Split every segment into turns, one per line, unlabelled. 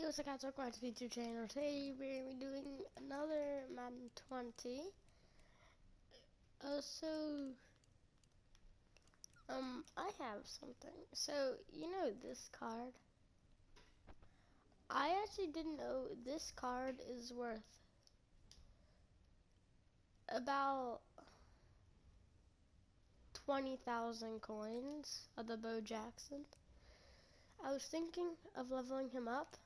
what's up guys, welcome back to the YouTube channel. Today we're going to be doing another Madden 20. I have something. So, you know this card? I actually didn't know this card is worth about 20,000 coins of the Bo Jackson. I was thinking of leveling him up,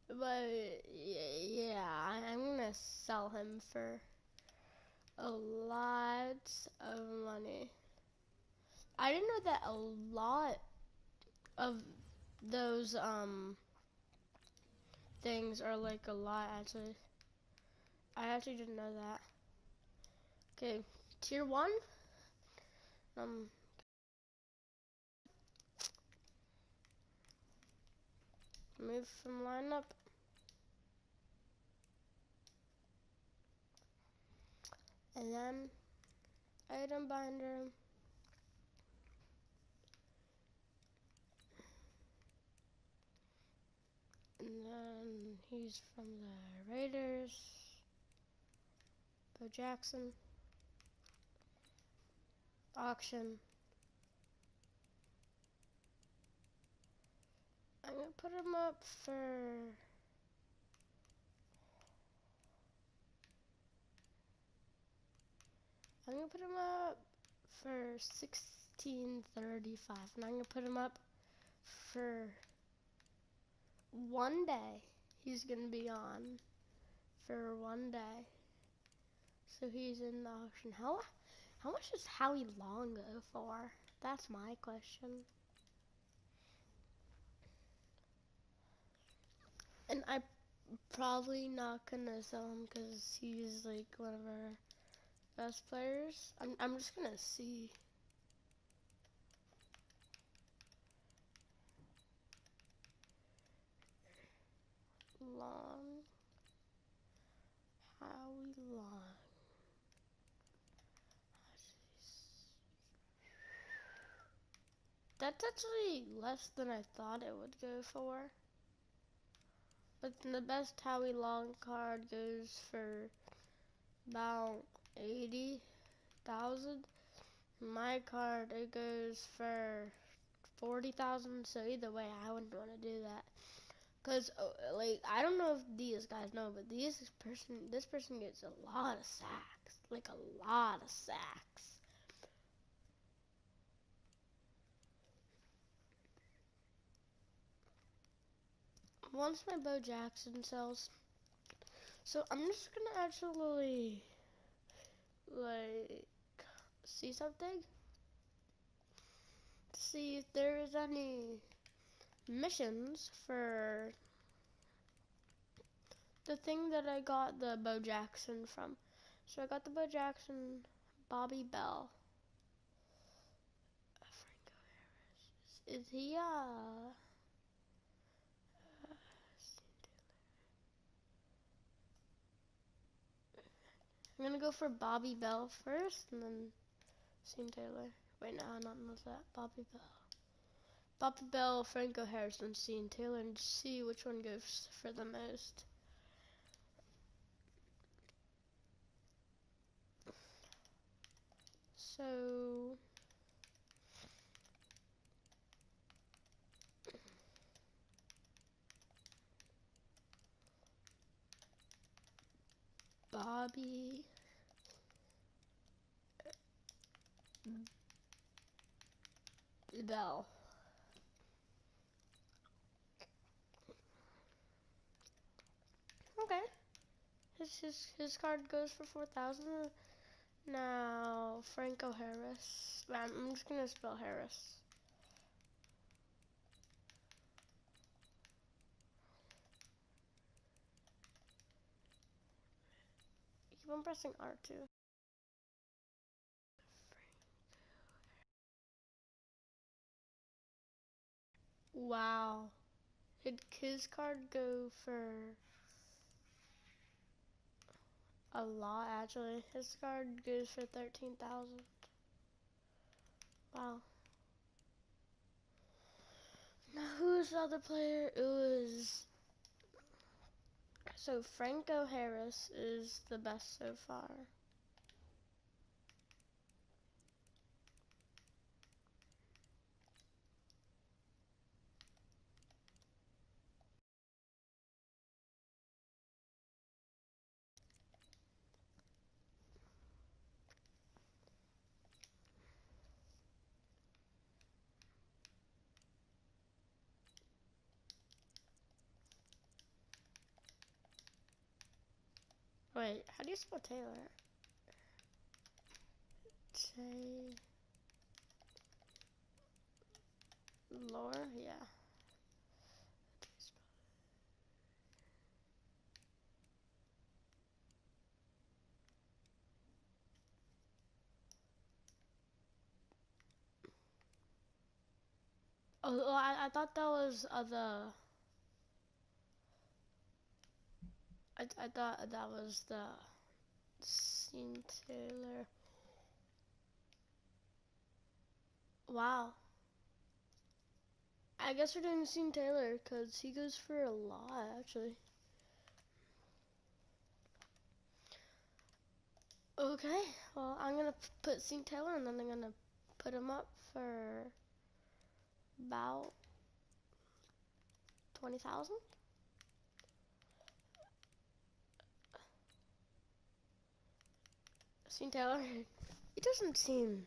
but yeah, I'm going to sell him for a lot of money. I didn't know that a lot of those things are like a lot actually. I actually didn't know that. Okay, tier 1. Move from lineup. And then item binder. And then he's from the Raiders. Bo Jackson. Auction. I'm gonna put him up for $16.35, and I'm gonna put him up for one day. He's gonna be on for one day, so he's in the auction. How much does Howie Long go for? That's my question. And I'm probably not gonna sell him because he's like one of our best players. I'm just gonna see. Long. Howie Long. That's actually less than I thought it would go for. But the best Howie Long card goes for about 80,000. My card, it goes for 40,000. So either way, I wouldn't want to do that. Cause like I don't know if these guys know, but this person gets a lot of sacks, like a lot of sacks. Once my Bo Jackson sells, so I'm just gonna actually like see something, see if there is any missions for the thing that I got the Bo Jackson from. So I got the Bo Jackson, Bobby Bell. Is he I'm gonna go for Bobby Bell first, and then SteelJay. Wait, no, not that. Bobby Bell. Bobby Bell, Franco Harris, and SteelJay, and see which one goes for the most. So Bobby Bell. Okay. His card goes for 4,000. Now Franco Harris. I'm just gonna spell Harris. Keep on pressing R2. Wow. Did his card go for a lot actually? His card goes for 13,000. Wow. Now, who's the other player? It was... So, Franco Harris is the best so far. Wait, how do you spell Taylor? Taylor? Yeah. Oh, I thought that was I thought that was the Scene Taylor. Wow. I guess we're doing Scene Taylor because he goes for a lot actually. Okay, well I'm gonna put Scene Taylor and then I'm gonna put him up for about 20,000. Scene Taylor. It doesn't seem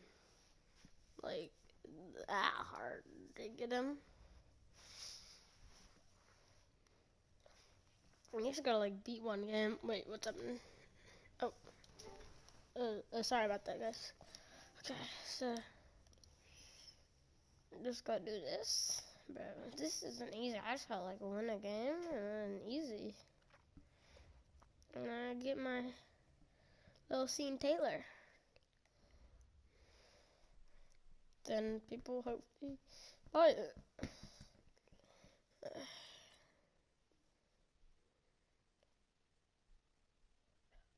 like that hard to get him. We just gotta like beat one game. Wait, what's up? Oh, sorry about that, guys. Okay, so just gotta do this, bro. This isn't easy. I just gotta like win a game and easy, and I get my little Scene Taylor. Then people hopefully buy it.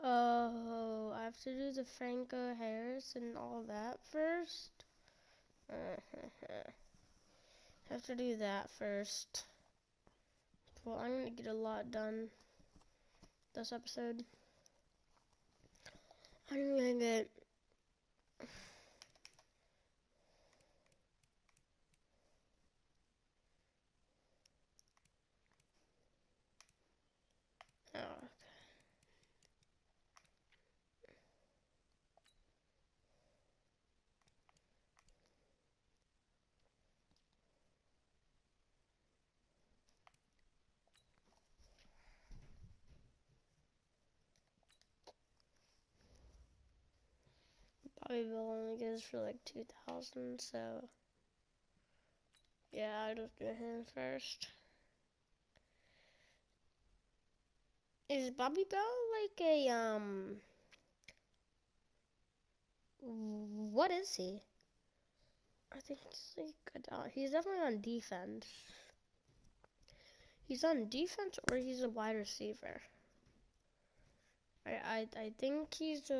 Oh, I have to do the Franco Harris and all that first. Have to do that first. Well, I'm gonna get a lot done this episode. I'm gonna get oh. Probably will only get us for like 2,000, so yeah, I'll just do him first. Is Bobby Bell like a what is he? I think he's like he's definitely on defense. He's on defense or he's a wide receiver. I think he's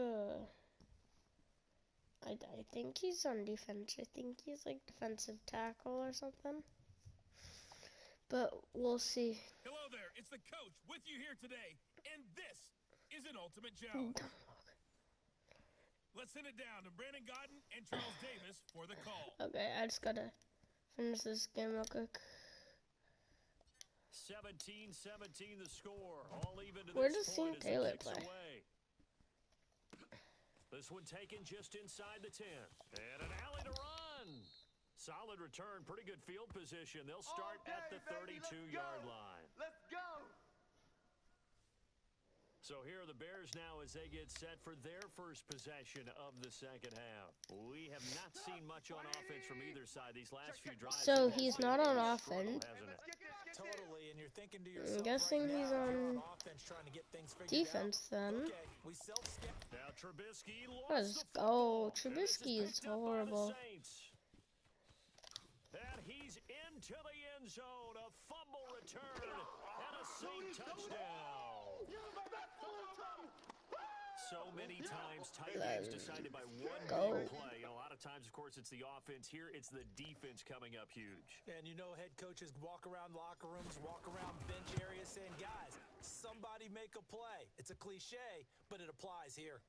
I think he's on defense. I think he's like defensive tackle or something. But we'll see.
Hello there, it's the coach with you here today, and this is an ultimate challenge. Let's send it down to Brandon Godden and Charles Davis for the call.
Okay, I just gotta finish this game real quick.
17-17 the score. All even to
Where
this
does
point
Scene Taylor
as the
play?
kicks away. This one taken just inside the 10. And an alley to run. Solid return, pretty good field position. They'll start at the 32-yard line.
Let's go.
So here are the Bears now as they get set for their first possession of the second half. We have not seen much on offense from either side these last few drives.
So he's not on offense.
Totally, and you're thinking to yourself,
I'm guessing
right
he's
now,
on
offense trying to get things figured
defense
out.
then.
Okay, we
now Trubisky
Let's
lost the
go.
football.
Trubisky is
Picked up by the
horrible.
Saints. And he's into the end zone. A fumble return and a Saint touchdown. so many times tight games decided by one
Go.
big play. And a lot of times, of course, it's the offense. Here, it's the defense coming up huge.
And you know, head coaches walk around locker rooms, walk around bench areas saying, guys, somebody make a play. It's a cliche, but it applies here.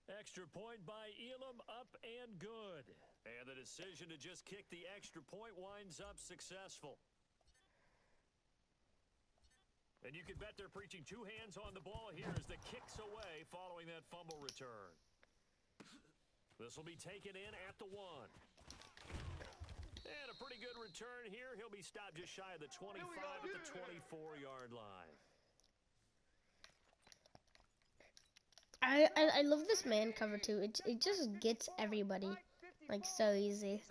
Extra point by Elam, up and good. And the decision to just kick the extra point winds up successful. And you can bet they're preaching two hands on the ball here as the kick's away following that fumble return. This will be taken in at the 1. And a pretty good return here. He'll be stopped just shy of the 25 at the 24-yard line.
I love this man cover too. It just gets everybody like so easy.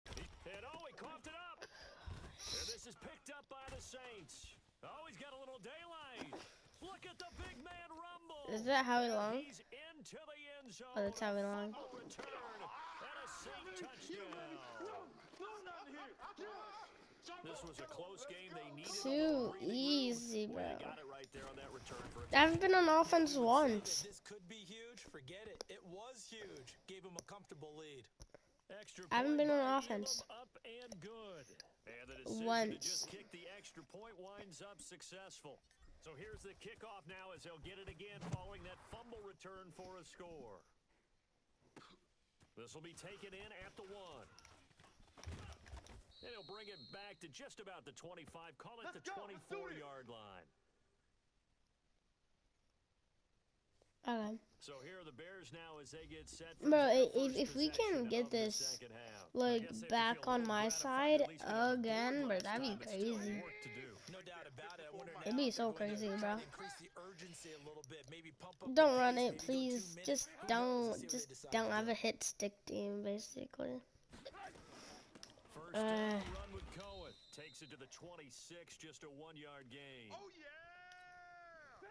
And oh, he coughed it up. And this is picked up by the Saints. Oh, he's got a little daylight. Look at the big man rumble.
Is that Howie Long?
He's into the end zone.
Oh, that's Howie Long.
Return and a safe touchdown. This was a close game. They needed
Too easy, bro.
got it right there on that return for
I haven't been on offense once.
This could be huge. Forget it. It was huge. Gave him a comfortable lead.
extra
I haven't
point
been on
by
offense.
Elam, up and good. And the decision to
Once.
just kick the extra point winds up successful. So here's the kickoff now as they'll get it again following that fumble return for a score. This will be taken in at the 1. And he'll bring it back to just about the 25. Call it the 24-yard line.
Okay.
So here are the Bears now as they get set for
Bro,
their
if
first
we can
possession
get
of the
this
second half. I
like
guess they have to
back
feel a
on
little
my
gratified
side
at least get on the
again,
board
bro,
last
that'd be
time, but still
crazy.
work to do.
No doubt about it. I wonder
It'd
now
be
if
so
they're going to
crazy,
try
bro.
to increase the urgency a little bit, maybe pump up the
Don't
pace,
run
maybe
it,
go 2
please.
minutes.
Just
Who knows?
don't,
Let's see what
just
they decide
don't
to
have
do.
a hit stick team, basically.
First down run with Cohen. Takes it to the 26, just a 1-yard gain.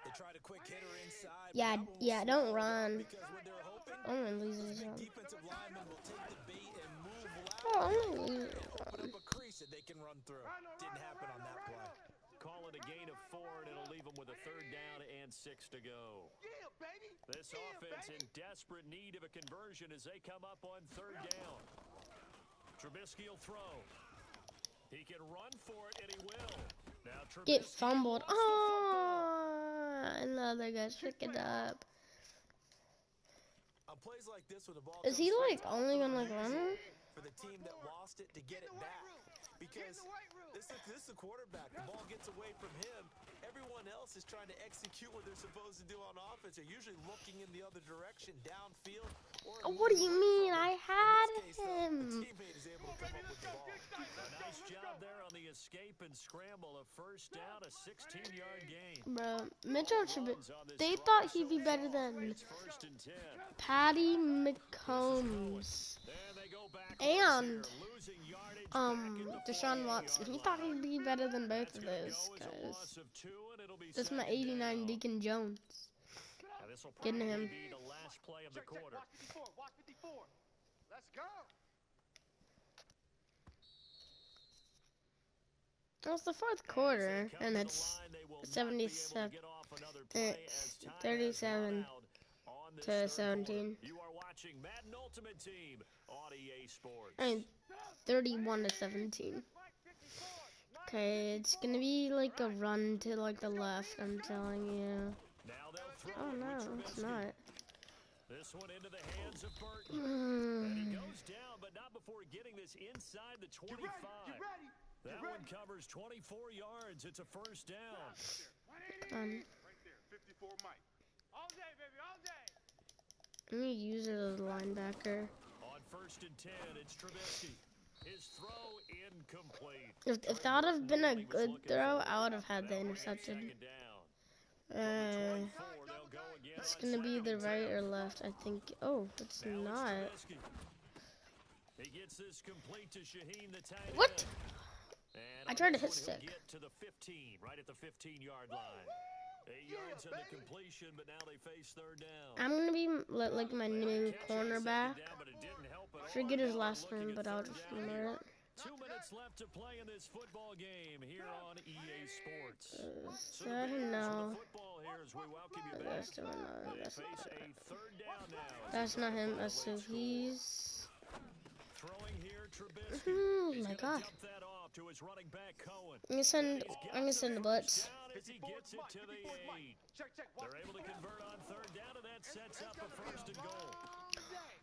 They tried a quick hitter inside.
Yeah,
but that one was
yeah, don't
swallowed up
run.
because what they're hoping,
I'm gonna lose
those
this
big
one.
defensive linemen will take the bait and move
Oh, I'm
laterally
gonna lose this
and open
one.
up a crease that they can run through. Didn't happen on that play.
Call it a gain of 4, and it'll leave them with a 3rd down and 6 to go. This offense in desperate need of a conversion as they come up on 3rd down. Trubisky will throw. He can run for it, and he will. Now
Get
Trubisky
fumbled.
lost the football.
Oh, and the other guy's picking up.
On plays like this, when the ball
Is
comes
he
straight
like
off
only
the
gonna like
line,
run?
for the team that lost it to get it back, because this is the quarterback. The ball gets away from him. Everyone else is trying to execute what they're supposed to do on offense. They're usually looking in the other direction, downfield. Or
Oh, what do you mean? I had
in this case, though,
him.
the teammate is able to come up with the ball.
A nice job there on the escape and scramble. A 1st down, a 16-yard gain.
Bro, Mitchell Trubisky. They thought he'd be better than
It's 1st and 10.
Patty McCombs
There they go back
and
losing yardage back at the
Deshaun
48-yard
Watson. He
line.
thought he'd be better than both of
That's gonna
those
go as a
guys.
loss of 2, and it'll be
That's my
2nd
89
down.
Deacon Jones.
Now, this will
Getting
probably
him.
be the last play of the quarter.
Watch 54. Let's go.
It's the 4th quarter, and it's 77 37 to 17.
You are watching Madden Ultimate Team on EA Sports.
I mean, 31 to 17. Okay, it's gonna be like a run to like the left. I'm telling you.
Now they'll throw
Oh
it with
no, it's
Trubisky.
not.
This one into the hands of Burton. And he goes down, but not before getting this inside the 25. That one covers 24 yards. It's a 1st down.
Right there, 54 Mike. All day, baby, all day.
Let me use it as a linebacker.
On 1st and 10, it's Trubisky. His throw incomplete.
If that would have been a good throw, I would have had the interception.
2nd down. 24, they'll go again
It's
on
gonna be
2nd
the
and
right
10.
or left. I think. Oh, it's
Now
not.
it's Trubisky. He gets this complete to Shaheen, the tight
What?
end. And
I
on
tried to
this
hit
one,
stick.
he'll get to the 15, right at the 15-yard line. 8 yards on the completion, but now they face 3rd down.
I'm gonna be like my new
Catch on
cornerback.
2nd down, but it didn't help at all.
Forget his
Now
last
looking
name,
at
but I'll
3rd
just
down
remember
here.
it.
2 minutes minutes left to play in this football game here on EA Sports. So the
no.
Bears with the football here as we welcome you back.
That's the one. No,
They
that's
face a third down now.
That's not him. So
Late
he's.
throwing here, Trubisky.
Oh
He's
my
gonna
God.
dump that off to his running back Cohen.
I'm gonna send the blitz.
Down as he gets it to the 8. They're able to convert on third down, and that sets up a first and goal.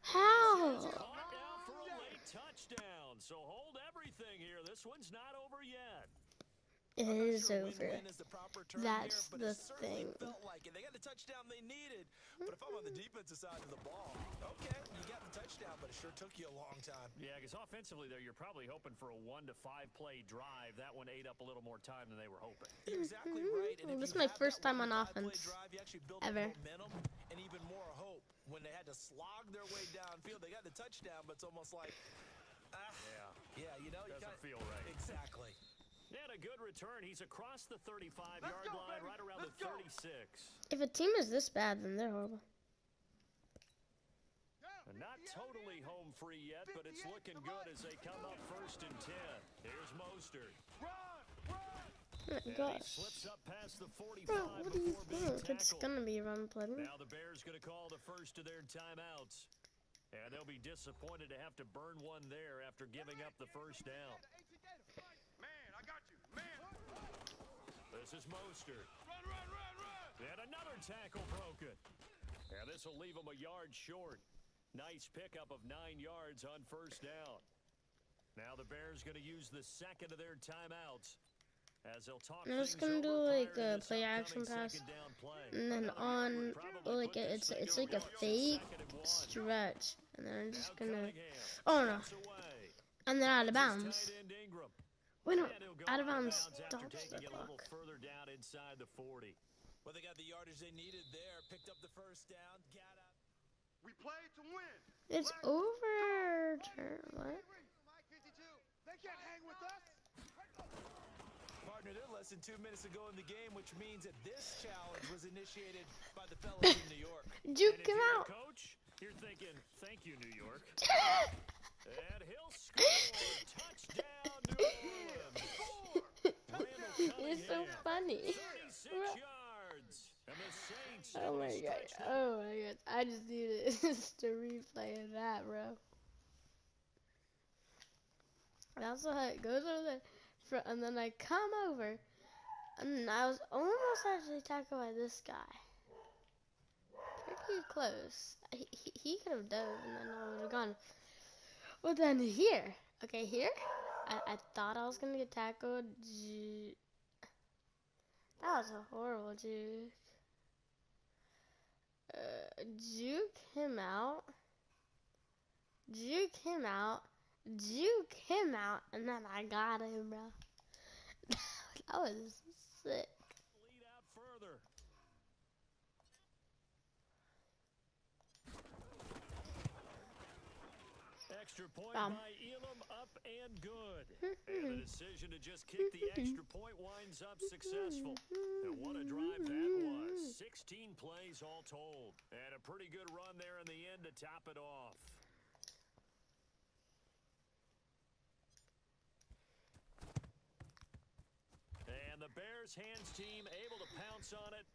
How?
Caught now for a late touchdown. So hold everything here. This one's not over yet.
It is over.
Win-win is the proper term
That's
here, but
the
it certainly
thing.
felt like it. They got the touchdown they needed. But if I'm on the defensive side of the ball, okay, you got the touchdown, but it sure took you a long time.
Yeah, because offensively there, you're probably hoping for a 1 to 5 play drive. That one ate up a little more time than they were hoping.
You're exactly right. And if
This is
you
my
have
first
that
time on
1 to 5 play
offense.
drive, you actually build up
Ever.
momentum and even more hope. When they had to slog their way downfield, they got the touchdown, but it's almost like, yeah, you know, you
Doesn't feel right.
Exactly.
And a good return. He's across the 35-yard line, right around the 36.
If a team is this bad, then they're horrible.
And not totally home free yet, but it's looking good as they come up first and 10. Here's Mostert.
Oh my
And he
gosh.
slips up past the 45
Bro, what do you
before being
think? It's
tackled.
gonna be a run play.
Now the Bears going to call the first of their timeouts. And they'll be disappointed to have to burn one there after giving up the first down.
Man, I got you. Man.
This is Mostert.
Run, run, run, run.
And another tackle broken. And this will leave them a yard short. Nice pickup of 9 yards on first down. Now the Bears going to use the second of their timeouts. As they'll talk
I'm just
things
gonna do
over
like
prior to
a
this
play action
upcoming
pass,
second down play.
and then on
Probably
like
put this
it's
thing
like a
over
fake
second and 1.
stretch, and then I'm just
Now
gonna.
Cunningham
Oh no!
steps away.
And then out of
This
bounds.
tight end Ingram.
Wait, no,
And he'll go
out of bounds
after
stops the
taking it a little
clock.
further down inside the 40.
Well, they got the yardage they needed there. Picked up the first down. Got out.
We play to win.
It's over. What?
Mike 52. They can't hang with us.
Partner, they're less than 2 minutes to go in the game, which means that this challenge was initiated by the fellas in New York.
Juke
And if
him
you're
out.
the coach, you're thinking, thank you, New York. And he'll score. Touchdown, New Orleans.
It's so funny.
36 yards. And the Saints
Oh my god. Oh my god. I just needed just a replay of that, bro. That's how it goes over there. And then I come over, and I was almost actually tackled by this guy. Pretty close. He could have dove, and then I would have gone. But then here, okay, here, I thought I was gonna get tackled. That was a horrible juke. Juke him out. Juke him out. Juke him out, and then I got him, bro. That was sick.
Lead out further. Extra point by Elam, up and good. And the decision to just kick the extra point winds up successful. And what a drive that was. 16 plays all told. And a pretty good run there in the end to top it off. And the Bears hands team able to pounce on it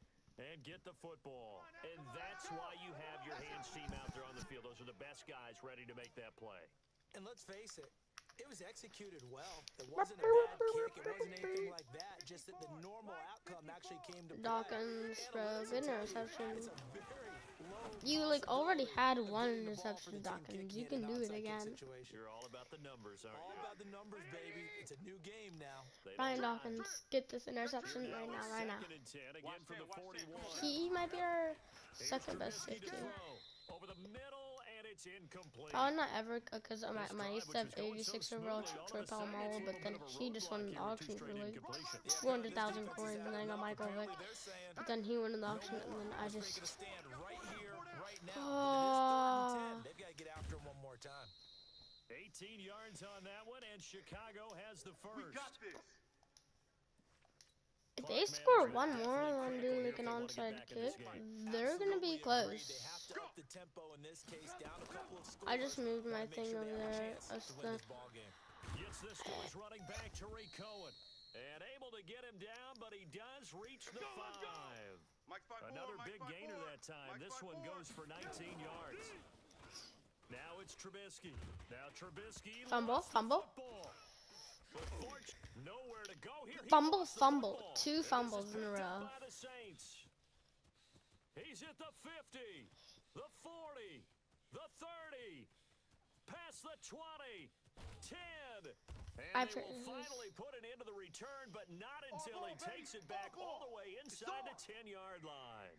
and get the football. And that's why you have your hands team out there on the field. Those are the best guys ready to make that play.
And let's face it, it was executed well. It wasn't a bad kick. It wasn't anything like that. Just that the normal outcome actually came to play.
Dawkins, bro, good interception.
It's a very low
You like already had one
getting the ball for
interception,
the team
Dawkins.
kicking
You
in
can
an
do it
onside kick
again.
situation.
You're all about the numbers, aren't
All
you?
about the numbers, baby. It's a new game now.
They
Ryan
don't
Dawkins, get this interception right now, right now.
Second and 10 again from the 41.
He might be our
Here's
second best
Trubisky to
safety.
throw. Over the middle, and it's incomplete.
Probably not ever, because I
This drive,
used
which
to have
was going
86
so
overall
smoothly, all
for
of a sudden,
Palomalo,
it's a
but
little
then
bit of a
he just won
roadblock
the
here with
auction
two
for
straight
like
incompletions.
200,000 coins, and then I got Michael Vick.
They're saying
But then he won in the auction, and then I
we're
just.
making a stand right here, right now.
Oh.
But it is 3rd and 10. They've got to get after him one more time.
18 yards on that one, and Chicago has the
We
first.
got this.
If they score one more and do like an onside kick, they're gonna be close.
They have to up the tempo in this case, down a couple of scores.
I just moved my
Gotta make
thing
sure
over
they have a
there.
chance
That's
to win
the.
this ball game.
Gets Gets this to his running back, Tariq Cohen. And able to get him down, but he does reach the 5. Another big gainer that time. This one goes for 19 yards. Now it's Trubisky. Now Trubisky
Fumble, fumble.
Nowhere to go here.
Fumble, fumble. 2 fumbles in a row.
By the Saints. He's at the 50, the 40, the 30, past the 20, 10. And they will finally put it into the return, but not until he takes it back all the way inside the 10-yard line.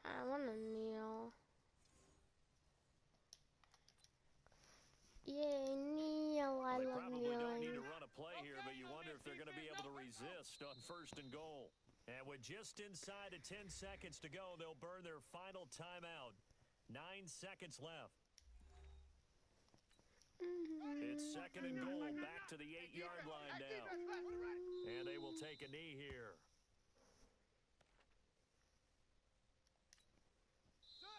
I want to kneel. Yay, kneel. I love
Probably don't need
kneeling.
to run a play here, but you wonder if they're going to be able to resist on 1st and goal. And with just inside of 10 seconds to go, they'll burn their final timeout. 9 seconds left. It's 2nd and goal, back to the 8-yard line now. And they will take a knee here.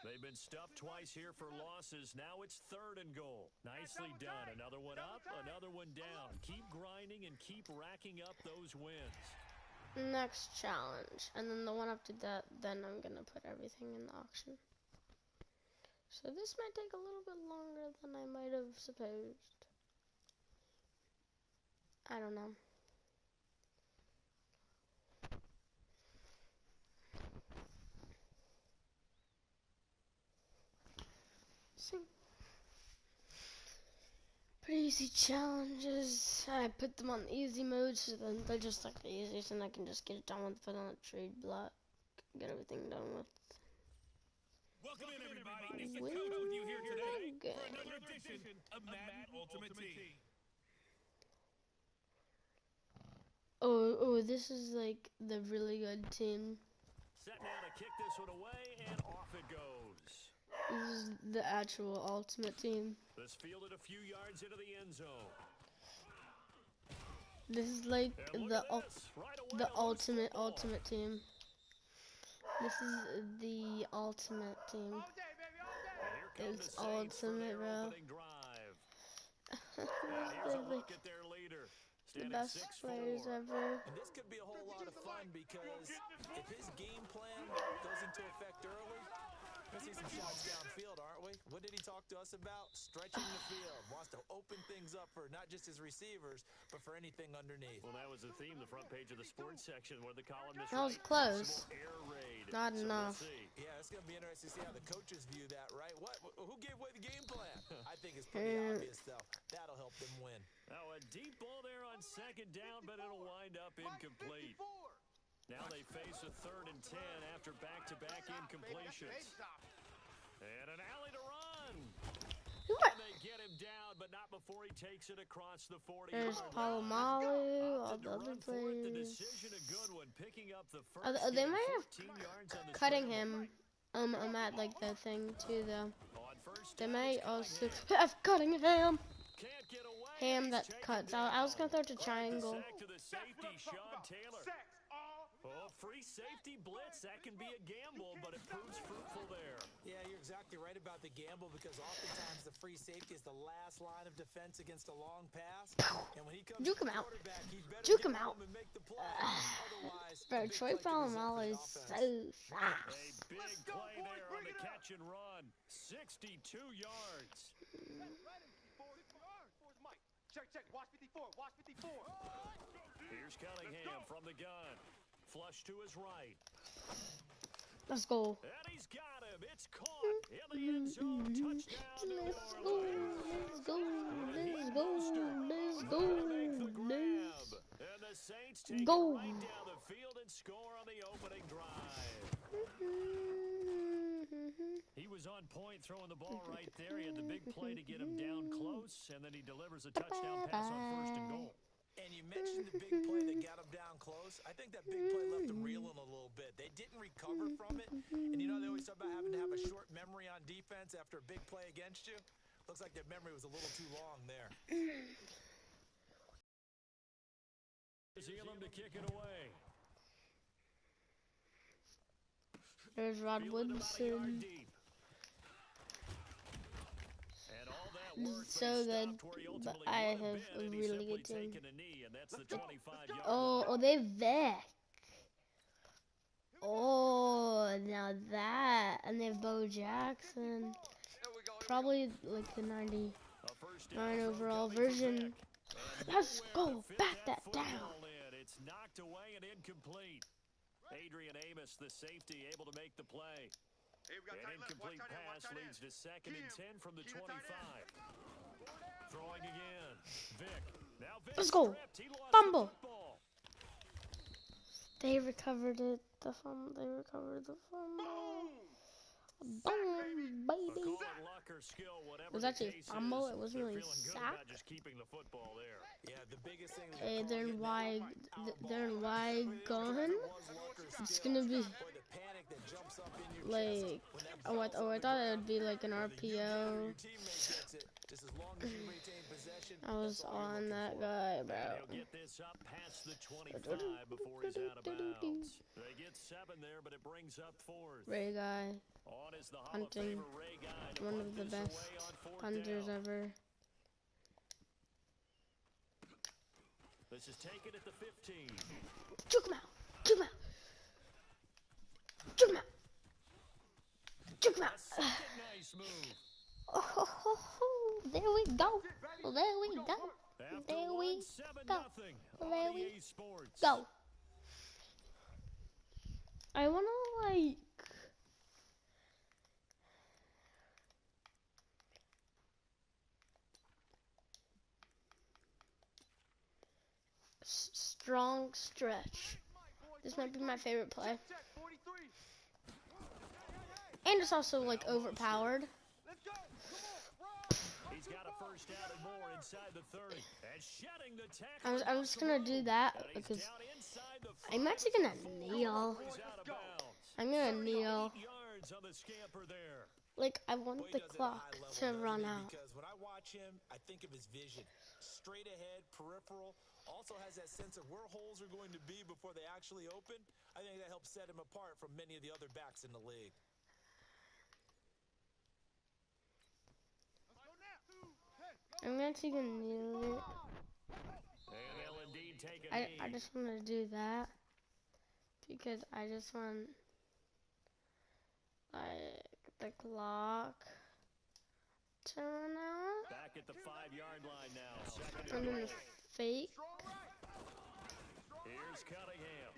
They've been stuffed twice here for losses. Now it's 3rd and goal. Nicely done. Another one up, another one down. Keep grinding and keep racking up those wins.
Next challenge. And then the one after that, then I'm going to put everything in the auction. So this might take a little bit longer than I might have supposed. I don't know. So, pretty easy challenges. I put them on easy mode so then they're just like the easiest and I can just get it done with, put on a trade block, get everything done with.
Welcome in, everybody. It's the coach with you here today for another edition of Madden Ultimate Team.
Oh, this is like the really good team.
Set now to kick this one away, and off it goes.
This is the actual ultimate team.
This fielded a few yards into the end zone.
This is like
And
the
look at this. Right away,
the
a loose football.
ultimate team. This is the ultimate team.
All day, baby, all day.
And here come
It's
the Saints for
ultimate,
their
bro.
opening drive. And here's a look at their leader.
The
Standing
best
6'4".
players ever.
And this could be a whole lot of fun because if his game plan goes into effect early, we'll see some shots downfield, aren't we? What did he talk to us about? Stretching the field. Wants to open things up for not just his receivers, but for anything underneath.
Well, that was the theme, the front page of the sports section, where the columnist
That was
writes,
close.
air raid.
Not
So
enough.
We'll see.
Yeah, it's going to be interesting to see how the coaches view that, right? Who gave away the game plan? I think it's pretty obvious, though. That'll help them win.
Now a deep ball there on 2nd down, but it'll wind up incomplete. Now they face a 3rd and 10 after back-to-back incompletions. And an alley to run.
What?
And they get him down, but not before he takes it across the 40.
There's Palomalu, all the other
The
players.
decision, a good one, picking up the first.
They might have
15 yards on the
cutting
scramble.
him. I'm at like the thing too though.
On first
They
down,
might
it's
also
Cunningham.
have Cunningham.
Can't get away.
Ham that
He's
cuts.
taken
I was
down.
gonna throw it to
The
triangle.
sack to the safety, Sean Taylor. Oh, free safety blitz. That can be a gamble, but it proves fruitful there.
Yeah, you're exactly right about the gamble because oftentimes the free safety is the last line of defense against a long pass. And when he comes
Juke
to the
him out.
quarterback, he better
Juke
get
him out.
home and make the play. Otherwise,
Bro,
a big
Troy
play could result for
Palomalu
the
is
offense.
so fast.
A big play there on the catch and run. 62 yards.
Check. Watch 54. Watch 54.
Here's Cunningham from the gun. Flush to his right.
Let's go.
And he's got him. It's caught in the end zone. Touchdown to New
Let's go.
Orleans.
Let's go. Let's go. Let's
Gonna make the
go.
grab. And the Saints take
Go.
it right down the field and score on the opening drive. He was on point throwing the ball right there. He had the big play to get him down close, and then he delivers a touchdown pass on 1st and goal.
And you mentioned the big play that got him down close. I think that big play left them reeling a little bit. They didn't recover from it. And you know they always talk about having to have a short memory on defense after a big play against you. Looks like their memory was a little too long there.
Elam to kick it away.
There's Rod
Fielded about a yard
Woodson.
deep. And all that
so good, but I have a really good team. Oh, they Vic. Oh, now that, and they have Bo Jackson. Probably like the 99 overall version. Let's go, bat that down.
It's knocked away and incomplete. Adrian Amos, the safety, able to make the play. An incomplete pass leads to 2nd and 10 from the 25. Throwing again. Vic. Now Vic
Let's go. Fumble. They recovered it. The fumble. They recovered the fumble. Boom, baby. It was actually a fumble. It wasn't really sack.
Just keeping the football there.
Yeah, the biggest thing.
Okay, they're in wide gun. It's gonna be like, I thought it would be like an RPO. I was on that guy, bro.
He'll get this up past the 25 before he's out of bounds. They get 7 there, but it brings up 4th.
Ray guy,
On is the Hall of
punting,
Famer Ray Guy to
one
punt
of the
this
best
away on 4th
punters
down.
ever.
This is taken at the 15.
Juke him out! Juke him out! Juke him out! Juke him out!
Nice move.
Oh, there we go! There we go! There we go! There we go! I wanna like strong stretch. This might be my favorite play. And it's also like overpowered.
He's got a first down and more inside the 30. And shedding the tackle.
I'm just gonna do that because I'm actually gonna kneel. I'm gonna kneel. Like, I want the clock to run out.
Because when I watch him, I think of his vision. Straight ahead, peripheral. Also has that sense of where holes are going to be before they actually open. I think that helps set him apart from many of the other backs in the league.
I'm actually gonna kneel it. I just want to do that because I just want like the clock to run out.
Back at the 5-yard line now.
And then the fake.
Here's Cunningham.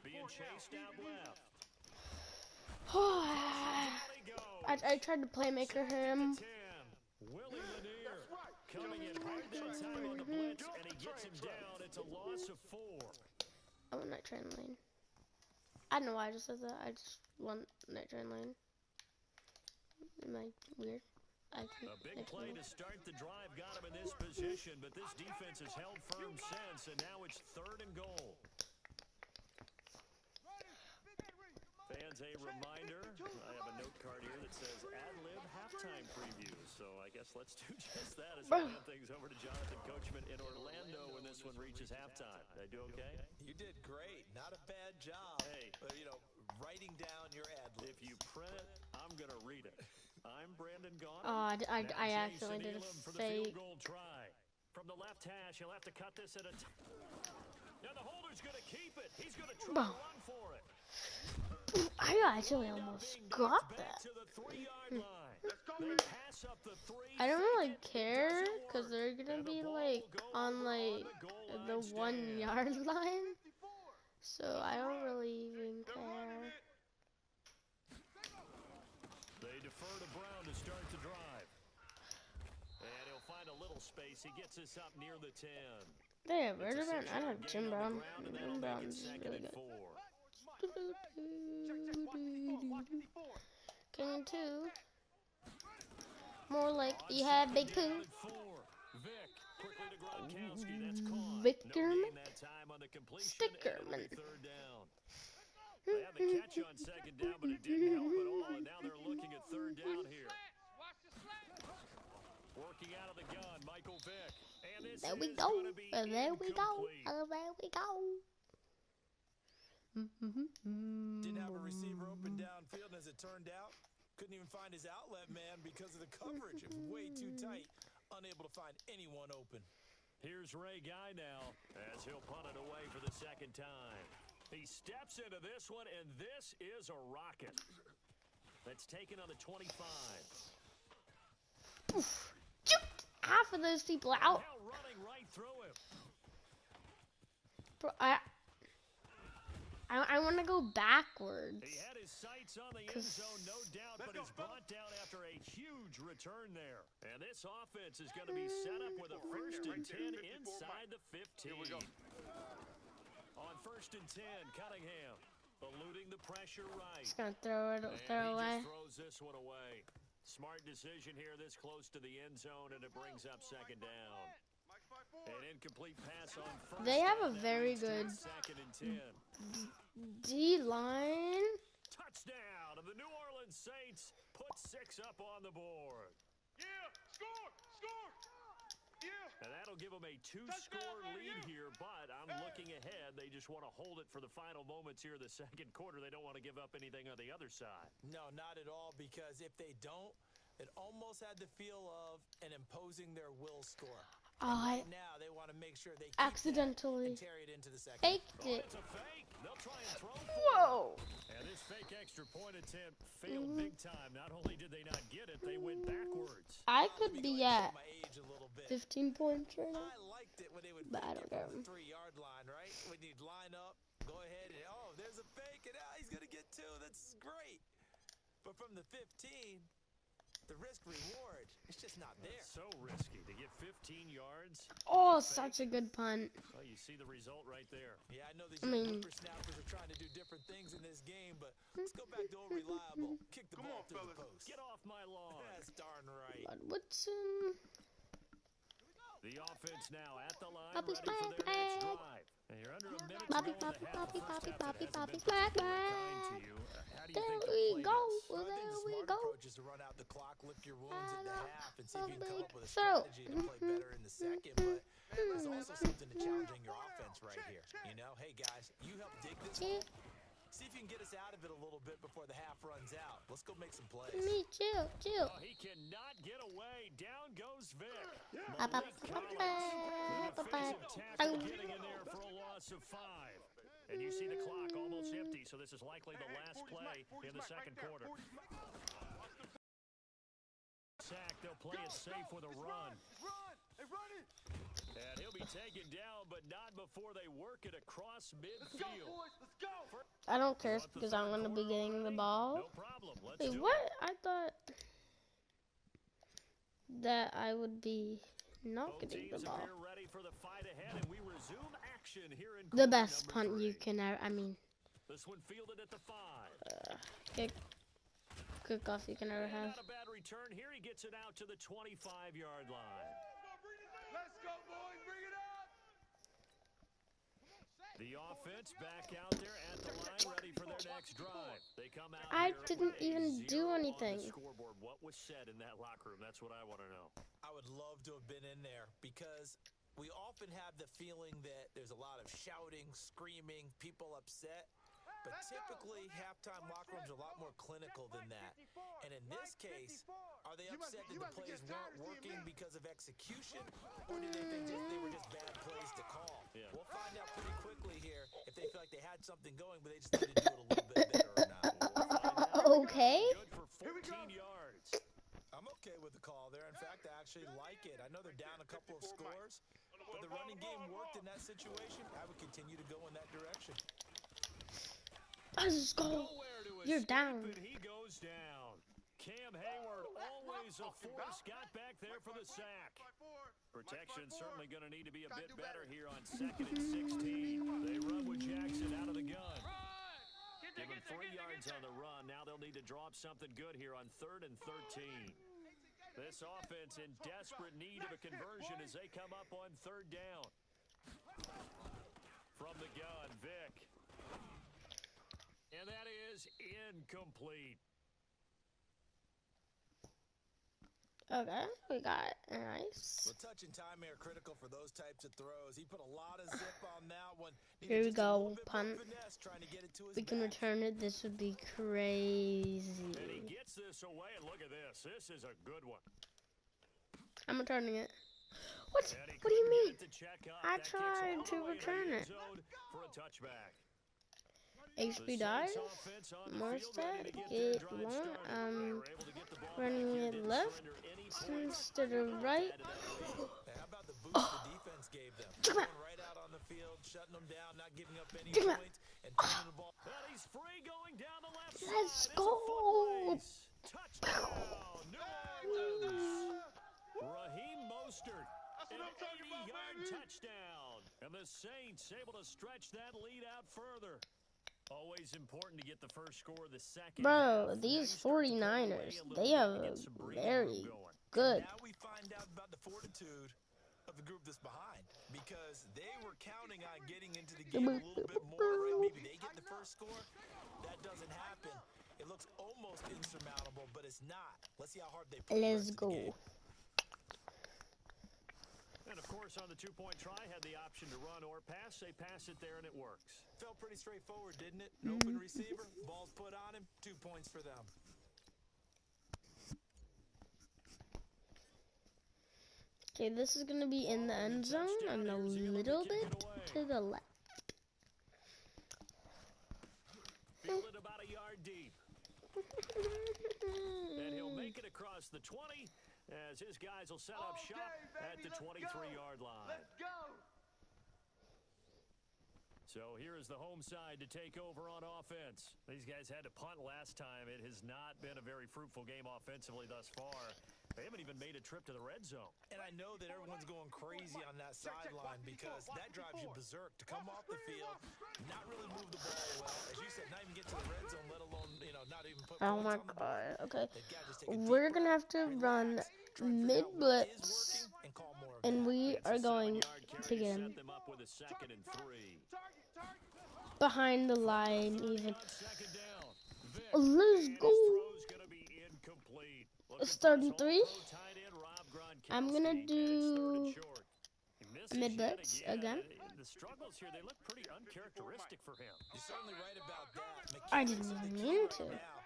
Being chased out left.
I tried to playmaker him.
Willie Lanier coming in hard that time on the blitz, and he gets him down. It's a loss of 4.
I want night train lane. I don't know why I just said that. I just want night train lane. Am I weird?
A big play to start the drive got him in this position, but this defense has held firm since, and now it's 3rd and goal. Fans, a reminder, I have a note card here that says ad-lib halftime preview, so I guess let's do just that as we hand things over to Jonathan Coachman in Orlando when this one reaches halftime. Did I do okay?
You did great. Not a bad job.
Hey.
Writing down your ad-libs.
If you print it, I'm going to read it. I'm Brandon Gaughan.
Oh, I accidentally did a fake.
Try. From the left hash, he'll have to cut this at a now the holder's going to keep it. He's going to try to run for it.
I actually almost got that. I don't really care because they're going to be like on like the 1 yard line. So I don't really even care.
They defer to Brown to start the drive. And he'll find a little space. He gets us up near the 10.
Hey, where's Brown? I have Jim Brown. Jim Brown's really good. King 2. More like you have Big Pooh. Vickerman? Stickerman.
They had the catch on 2nd down, but it didn't help at all, and now they're looking at 3rd down here. Working out of the gun, Michael Vick. And this
there we go. There we go. There we go.
Didn't have a receiver open downfield, and as it turned out, Couldn't even find his outlet man because of the coverage. It was way too tight. Unable to find anyone open.
Here's Ray Guy now as he'll punt it away for the second time. He steps into this one, and this is a rocket. That's taken on the 25.
Oof. Half of those people out.
Now running right through him.
Bro, I want to go backwards.
He had his sights on the end zone, no doubt, but he's brought down after a huge return there. And this offense is going to be set up with a 1st and 10 inside the 15. On 1st and 10, Cunningham eluding the pressure right.
Just going to throw it
And
away.
he just throws this one away. Smart decision here this close to the end zone, and it brings up second down. An incomplete pass on first.
They have a very good
2nd and 10.
D-line.
Touchdown of the New Orleans Saints. Put 6 up on the board.
Yeah, score, score. Yeah.
And that'll give them a 2-score lead here, but I'm looking ahead. They just want to hold it for the final moments here in the second quarter. They don't want to give up anything on the other side.
No, not at all, because if they don't, it almost had the feel of an imposing their will score.
I
Now they want to make sure they keep
accidentally
and carry it into the second.
faked it.
It's a fake. They'll try and throw for
Whoa.
it. And this fake extra point attempt failed big time. Not only did they not get it, they went backwards.
I could be at
My age a little bit.
15 points right now.
I liked it when they would
But I
fake
don't
it from
know.
the 3-yard line, right? When you'd line up, go ahead, and there's a fake, and he's going to get 2. That's great. But from the 15, the risk-reward, it's just not there.
So risky to get 15 yards.
Oh, such a good punt.
Well, you see the result right there.
Yeah, I know these
I mean-
whippersnappers are trying to do different things in this game, but let's go back to old reliable. Kick the ball through the post.
Get off my lawn.
That's darn right.
Bud Woodson.
The offense now at the line,
Bobby
ready for their next
Flag.
drive. And you're under a minute
Bobby,
to go in the half.
Bobby,
The first
Bobby,
half,
Bobby,
it hasn't
Bobby,
been
Flag.
particularly kind to you. How do you
There
think
we
they'll play
go.
this?
Well, I think
There
the
we
smart
go.
approach is to run out the clock, lick your wounds at the half, and see if you can come up with a
Throw.
strategy to play better in the second. But there's also something to challenging your offense right here. You know, hey guys, you help dig this hole. See if you can get us out of it a little bit before the half runs out. Let's go make some plays.
Me, chill.
Oh, he cannot get away. Down goes Vic.
Baba,
Malik Collins, the defensive tackle, getting in there for a loss of 5. And you see the clock almost empty, so this is likely the last play in the second quarter. Sack, they'll play it safe with a run.
Run! Hey, run it!
And he'll be taken down, but not before they work it across
Let's go,
midfield.
boys! Let's go!
I don't care because I'm going to be getting the ball.
No problem. Let's
Wait,
do
what?
it.
I thought that I would be not
Both
getting the
teams
ball.
appear ready for the fight ahead, and we resume action here in
The
quarter
best
number
punt
3.
you can ever, I mean,
This one fielded at the 5.
kickoff you can ever have.
Not a bad return here. He gets it out to the 25-yard line.
Let's go, boys! Bring it up!
The offense back out there at the line, ready for their next drive. They come out
I
here
didn't
with a
even
0
do
on the
anything.
scoreboard. What was said in that locker room? That's what I want to know.
I would love to have been in there because we often have the feeling that there's a lot of shouting, screaming, people upset. But typically, halftime locker rooms are a lot more clinical than that. And in this case, are they upset that the plays weren't working because of execution? Or do they think they were just bad plays to call?
Yeah.
We'll find out pretty quickly here if they feel like they had something going, but they just need to do it a little bit better or not.
Okay.
Good for 14 yards.
I'm okay with the call there. In fact, I actually like it. I know they're down a couple of scores, but the running game worked in that situation. I would continue to go in that direction.
Let's go.
Nowhere to
You're
escape,
down.
and he goes down. Cam Hayward, always a force, got back there for the sack. Protection certainly going to need to be a bit better here on 2nd and 16. They run with Jackson out of the gun. Give him 3 yards on the run. Now they'll need to draw up something good here on 3rd and 13. This offense in desperate need of a conversion as they come up on 3rd down. From the gun, Vic. And that is incomplete.
Okay, we got nice.
Well, touch and time are critical for those types of throws. He put a lot of zip on that one.
Here we
Just a little
go,
bit
punt.
more finesse trying to get it to his
We can
back.
return it. This would be
And
crazy.
he gets this away, and look at this. This is a good one.
I'm returning it. What?
And he
What do you
couldn't
mean?
get it to check up.
I
That kicks all
tried
the
to
way into the
return
end
it.
zone for a touchback.
HP
The
dive.
Saints offense on the
More
field, ready
stat.
to get their
Get
drive
one.
started. They were able to get the ball
Running
back here,
it
didn't
left
surrender any points.
instead of right.
Added that lead.
Hey, how about the boost the defense gave them?
Check him out.
Going right out on the field, shutting them down, not giving up any
Check him out.
points, and turning the ball.
And he's free going down the left side.
Let's
It's a
go.
foot race. Touchdown, New Orleans. Raheem Mostert,
That's
an
what I'm talking about,
80-yard
baby.
touchdown. And the Saints able to stretch that lead out further. Always important to get the first score of the second
Bro,
half.
these
Now you start to pull
49ers,
away a little
they
bit
have
to
a
get some breathing
very
room going.
good.
Now we find out about the fortitude of the group that's behind, because they were counting on getting into the game a little bit more, right? Maybe they get the first score. That doesn't happen. It looks almost insurmountable, but it's not. Let's see how hard they play.
Let's go.
And of course, on the two-point try, had the option to run or pass. They pass it there, and it works.
Felt pretty straightforward, didn't it? An open receiver, ball's put on him, 2 points for them.
Okay, this is gonna be in the end zone and a little bit to the left.
Fielded about a yard deep. And he'll make it across the 20 as his guys will set up shop at the 23-yard line.
Let's go.
So here is the home side to take over on offense. These guys had to punt last time. It has not been a very fruitful game offensively thus far. They haven't even made a trip to the red zone.
And I know that everyone's going crazy on that sideline because that drives you berserk to come off the field, not really move the ball well. As you said, not even get to the red zone, let alone, not even put
Oh
points
my
on the board.
god. Okay.
They've got to just take a deep
We're gonna
breath,
have to
relax,
run
try and figure out
mid
what is
blitz,
working, and call more of
and
that.
we
It's
are
a
going
7-yard carry
to get him
set them up with a 2nd and 3.
behind the line even.
On 2nd down. Vic,
Let's
and
go.
his throw's gonna be incomplete. Looking
It's
for
3rd
his
and 3.
home pro tight end, Rob Gronkowski,
I'm gonna
and it's 3rd and
do
short. He misses
mid
yet
blitz again.
The struggles here, they look pretty uncharacteristic for him.
You're certainly right about that.
I didn't
Mechanics are
even
the key
mean
right
to.
now.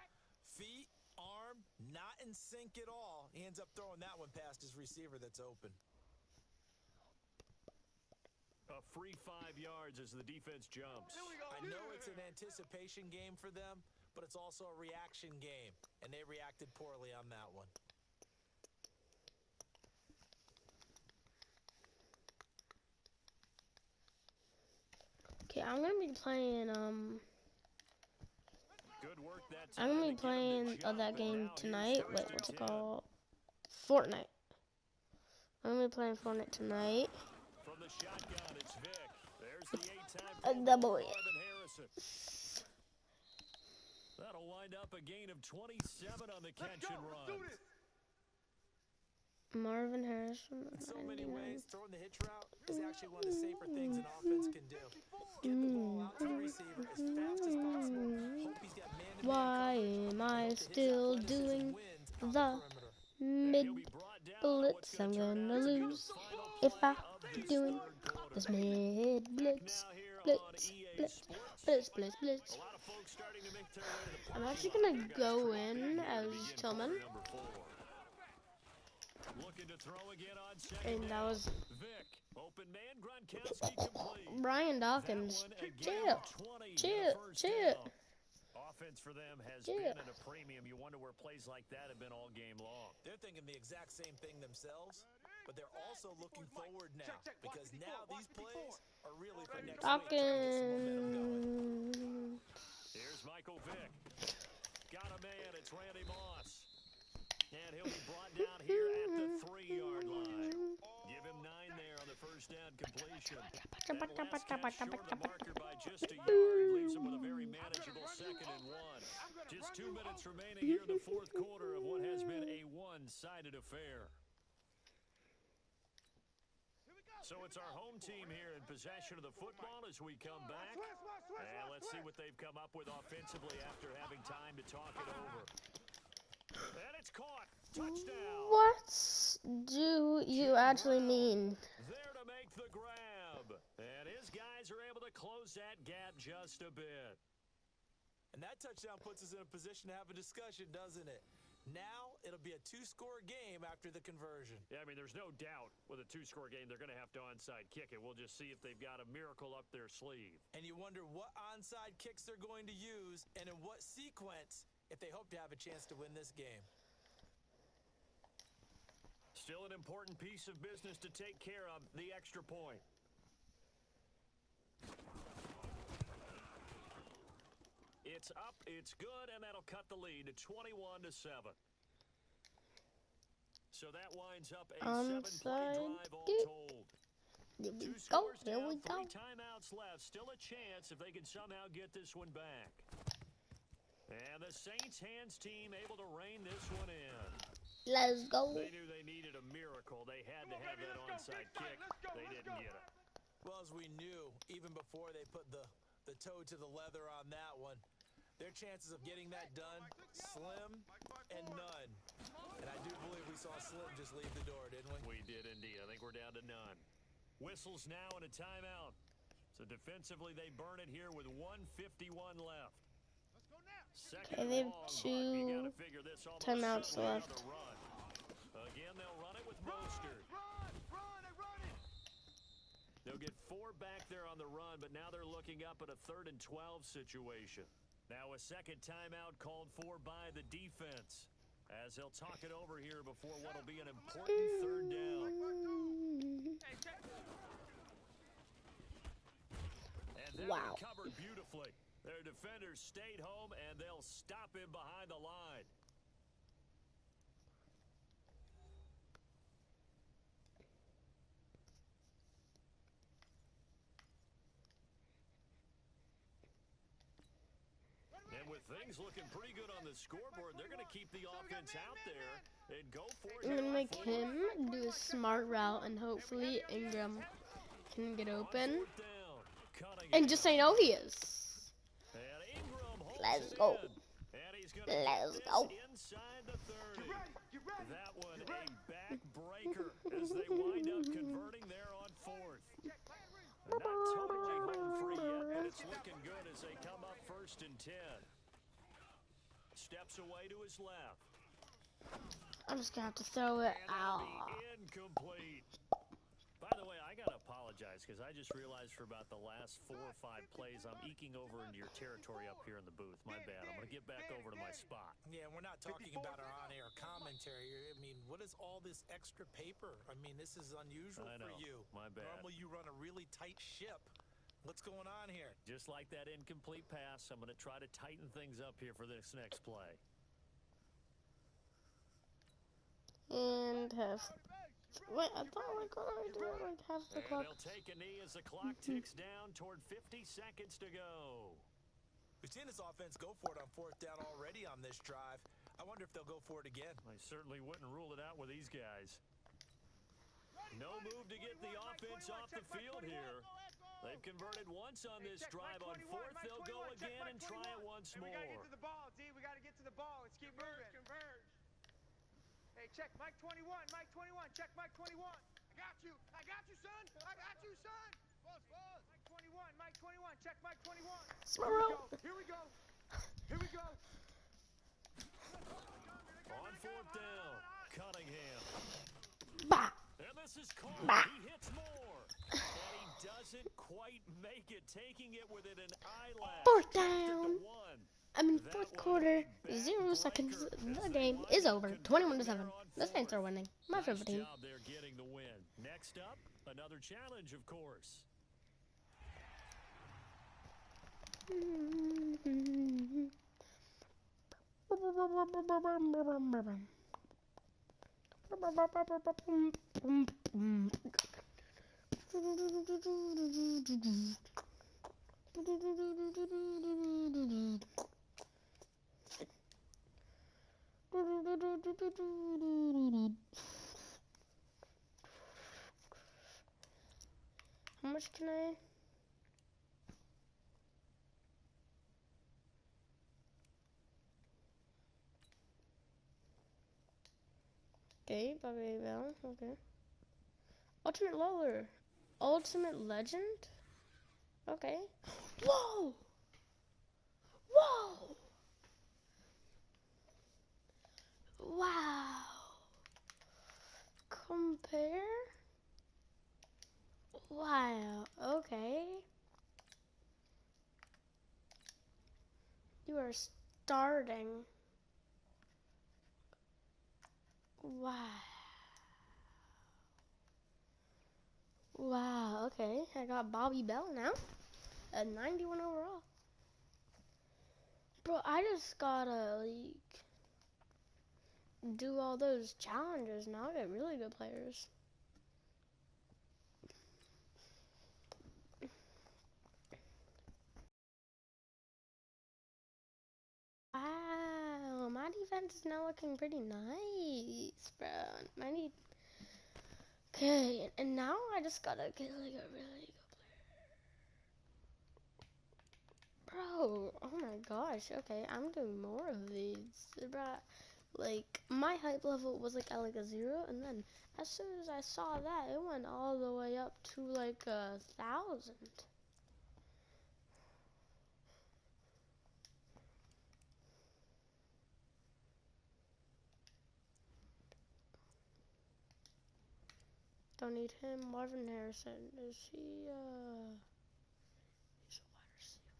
Feet, arm, not in sync at all. He ends up throwing that one past his receiver that's open.
A free 5 yards as the defense jumps.
I know it's an anticipation game for them, but it's also a reaction game, and they reacted poorly on that one.
Okay, I'm gonna be playing
Good work that
I'm gonna
time
be
to get him to
playing
jump,
that
and
game
now here's
tonight.
1st
Wait,
and
what's it
10.
called? Fortnite. I'm gonna be playing Fortnite tonight.
From the shotgun, it's Vic. There's the 8-time
A
Pro
double
Bowler,
hit.
Marvin Harrison. That'll wind up a gain of 27 on the catch and run.
Marvin Harrison.
In so many ways, throwing the hitch route is actually one of the safer things an offense can do. Get the ball out to the receiver as fast as possible. Hope he's got man-to-man
Why
coverage,
am
and
I
hope that his
still
athleticism
doing
wins on
the
perimeter.
And
mid
he'll be brought down on
blitz?
what's
I'm
gonna turn
gonna
out to be the
lose
final
if
play
I
of
keep
this
doing
third quarter.
this mid blitz,
Now here on
blitz,
EA
blitz,
Sports.
blitz, blitz, blitz.
A lot of folks starting to make their way to the
I'm
parking
actually
lot.
gonna
Their guys
go
drop
in
here to
as
begin
Tillman,
quarter number 4. Looking to throw again on 2nd
and that
down.
was
Vic, open man, Gronkowski complete.
Brian
That
Dawkins.
one, a gain
Chill,
of 20 and a
chill,
first
chill.
down. Offense for them has
Yeah.
been at a premium. You wonder where plays like that have been all game long.
They're thinking the exact same thing themselves, but they're also looking forward now because now these plays are really for next week. Trying to get some momentum going.
Dawkins.
Here's Michael Vick. Got a man. It's Randy Moss. And he'll be brought down here at the 3-yard line. Give him 9 there on the first down completion. That last catch short of the marker by just a yard leaves him with a very manageable 2nd and 1. Just 2 minutes remaining here in the fourth quarter of what has been a one-sided affair. So it's our home team here in possession of the football as we come back. And let's see what they've come up with offensively after having time to talk it over. And it's caught. Touchdown.
What do you actually mean?
There to make the grab. And his guys are able to close that gap just a bit.
And that touchdown puts us in a position to have a discussion, doesn't it? Now, it'll be a two-score game after the conversion.
Yeah, I mean, there's no doubt with a two-score game, they're going to have to onside kick it. We'll just see if they've got a miracle up their sleeve.
And you wonder what onside kicks they're going to use and in what sequence if they hope to have a chance to win this game.
Still an important piece of business to take care of, the extra point. It's up, it's good, and that'll cut the lead to 21-7. So that winds up a 7-play drive all told.
Here we
Two
go.
scores
Here
down,
we go.
3 timeouts left. Still a chance if they can somehow get this one back. And the Saints hands team able to rein this one in.
Let's go.
They knew they needed a miracle. They had to have that onside kick. They didn't get it.
Well, as we knew, even before they put the toe to the leather on that one, their chances of getting that done, slim and none. And I do believe we saw Slim just leave the door, didn't we?
We did indeed. I think we're down to none. Whistles now and a timeout. So defensively, they burn it here with 1:51 left. Second
Okay, they have
long mark.
2
You gotta figure this almost
timeouts
certainly
left.
another run. Again, they'll run it with Mostert. They'll get 4 back there on the run, but now they're looking up at a 3rd and 12 situation. Now a second timeout called for by the defense, as they'll talk it over here before what will be an important 3rd down. And that
Wow.
recovered beautifully. Their defenders stayed home, and they'll stop him behind the line. And with things looking pretty good on the scoreboard, they're going to keep the offense out there and go for it.
I'm gonna make him do a smart route, and hopefully Ingram can get open. And just so you know, he is. Let's go. Let's go.
Inside the 30. That one a backbreaker as they wind up converting there on 4th. Not totally home free yet, but it's looking good as they come up 1st and 10. Steps away to his left.
I'm just gonna have to throw it out.
Incomplete. By the way, I gotta apologize because I just realized for about the last 4 or 5 plays, I'm eking over into your territory up here in the booth. My bad. I'm gonna get back over to my spot.
Yeah, we're not talking about our on-air commentary. I mean, what is all this extra paper? I mean, this is unusual
I know.
for you.
My bad.
Normally, you run a really tight ship. What's going on here?
Just like that incomplete pass, I'm gonna try to tighten things up here for this next play.
And have. Wait, I thought we were going to do it like half the
And
clock.
they'll take a knee as the clock ticks down toward 50 seconds to go.
We've seen this offense go for it on 4th down already on this drive. I wonder if they'll go for it again.
I certainly wouldn't rule it out with these guys. No move to get the offense off the field here. They've converted once on this drive. On 4th, they'll go again and try it once more.
We gotta get to the ball, D. We gotta get to the ball. Let's keep moving. Converge. Hey, check Mike 21. Mike 21. Check Mike 21. I got you. I got you, son. I got you, son. Buzz. Mike 21. Mike 21. Check Mike 21. Here we go. Here we go.
On 4th down, Cunningham.
Bah!
And this is caught.
Bah.
He hits more. And he doesn't quite make it, taking it within an eyelash.
4th
Kept it to
down.
1.
I mean, 4th quarter, 0 seconds. The game is over. 21-7. The Saints are winning. My favorite team.
Nice job there getting the win. Next up, another challenge, of course.
How much can I? Okay, Bobby Bell. Okay. Ultimate Lower. Ultimate Legend? Okay. Whoa! Whoa! Wow. Compare? Wow. Okay. You are starting. Wow. Wow, okay. I got Bobby Bell now. At 91 overall. Bro, I just gotta, like, do all those challenges. Now I get really good players. Wow, my defense is now looking pretty nice, bro. Okay, and now I just gotta get, like, a really good bro. Oh my gosh, okay, I'm doing more of these, bro. Like, my hype level was, like, at, like, a 0, and then as soon as I saw that, it went all the way up to, like, 1,000. Don't need him. Marvin Harrison, is he, he's a wide receiver.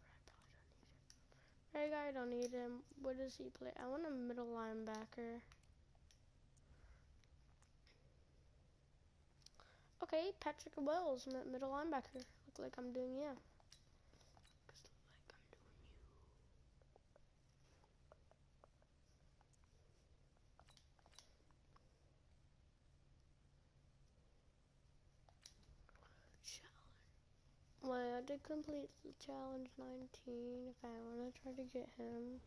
I probably don't need him. Right guy, don't need him. What does he play? I want a middle linebacker. Okay, Patrick Wells, middle linebacker. Look like I'm doing, yeah. Well, I did complete the challenge 19. If I want to try to get him.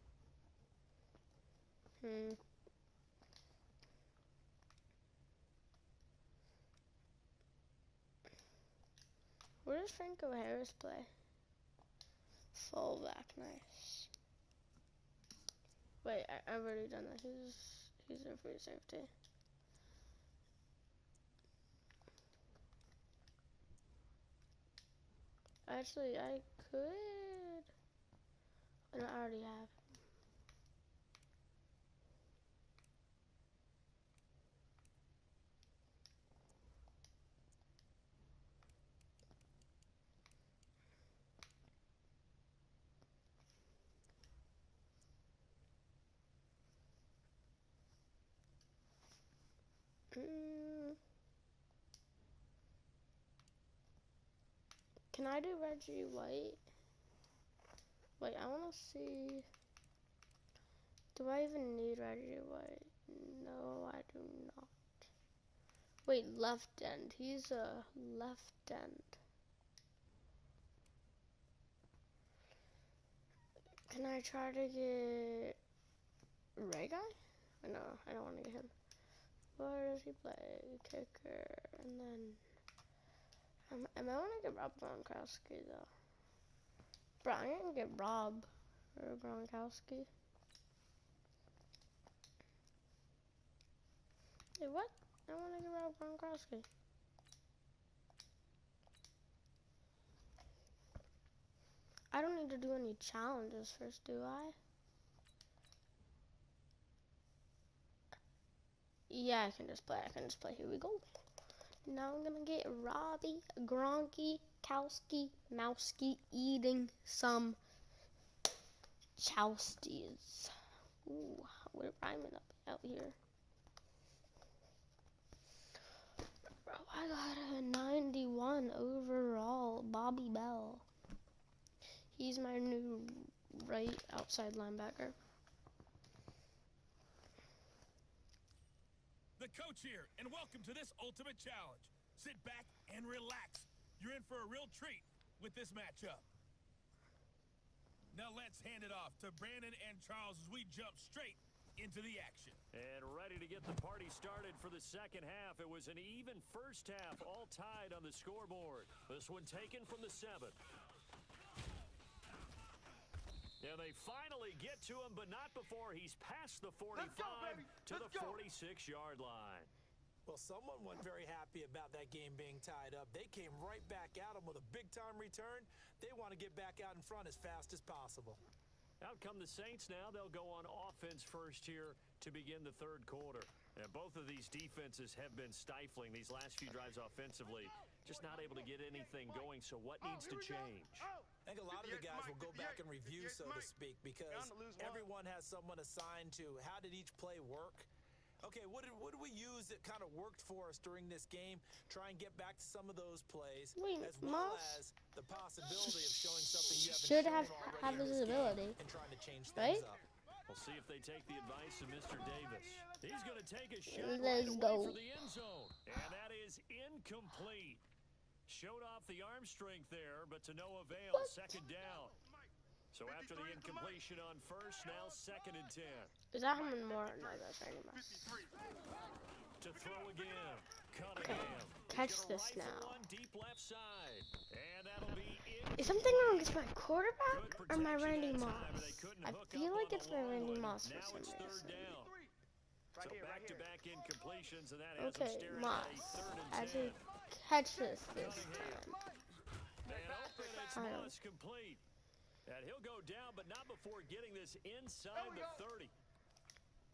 Where does Franco Harris play? Fullback, nice. Wait, I've already done that. He's there for safety. Actually, I could. No, I already have. Can I do Reggie White? Wait, I want to see. Do I even need Reggie White? No, I do not. Wait, left end. He's a left end. Can I try to get Ray Guy? No, I don't want to get him. Where does he play? Kicker. And then I might want to get Rob Gronkowski though. Bro, I'm gonna get Rob or Gronkowski. Hey, what? I want to get Rob Gronkowski. I don't need to do any challenges first, do I? Yeah, I can just play. Here we go. Now I'm gonna get Robbie Gronky Kowski Mowski eating some chowsties. Ooh, we're rhyming up out here. Bro, I got a 91 overall. Bobby Bell. He's my new right outside linebacker.
The coach here, and welcome to this ultimate challenge. Sit back and relax. You're in for a real treat with this matchup. Now let's hand it off to Brandon and Charles as we jump straight into the action.
And ready to get the party started for the second half. It was an even first half, all tied on the scoreboard. This one taken from the 7. And they finally get to him, but not before he's past the 45 to the 46-yard line.
Well, someone wasn't very happy about that game being tied up. They came right back at them with a big-time return. They want to get back out in front as fast as possible.
Out come the Saints now. They'll go on offense first here to begin the third quarter. And both of these defenses have been stifling these last few drives offensively. Just not able to get anything going, so what needs to change?
I think a lot of the guys will go back and review, so to speak, because everyone has someone assigned to how did each play work. Okay, what did we use that kind of worked for us during this game? Try and get back to some of those plays, as well as the possibility of showing something you haven't
should
shown
have
already in this
visibility,
game and trying to change things up.
We'll see if they take the advice of Mr. Davis. He's going to take a shot
Let's
right
go.
away for the end zone. And that is incomplete. Showed off the arm strength there, but to no avail.
What?
Second down. So after the incompletion on first, now 2nd and 10.
Is that how many more? No, that's right anymore.
To throw again.
Okay,
Cunningham.
catch
He's gonna
this
rifle
now.
one deep left side. And that'll be
Is something wrong with my quarterback or my Randy Moss? I feel like it's my Randy Moss for
now
some
it's third
reason.
down. So back-to-back incompletions, and that has
Okay,
them staring
Moss.
at a 3rd
I
and 10.
should catch this time.
And open, it's
I don't.
Moss complete. And he'll go down, but not before getting this inside the 30.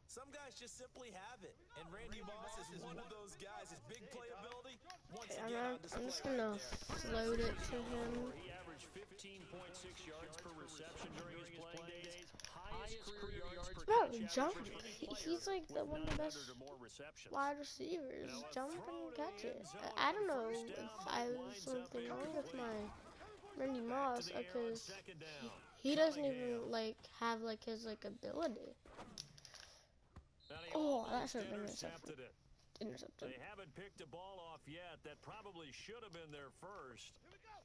Some guys just simply have it, and Randy Moss is one of those guys. His big playability, once again, on display
I'm just gonna float it to him.
He averaged 15.6 yards per reception during his playing days. Highest career yards per
Bro,
catch
jump.
average for any player
He's like the
with
one of the
900
best
or more receptions.
wide receivers. Jump and catch it. I don't know if I was something wrong with my Randy Moss because he doesn't even like have like his like ability. Oh, that should have been intercepted.
They haven't picked a ball off yet. That probably should have been their first.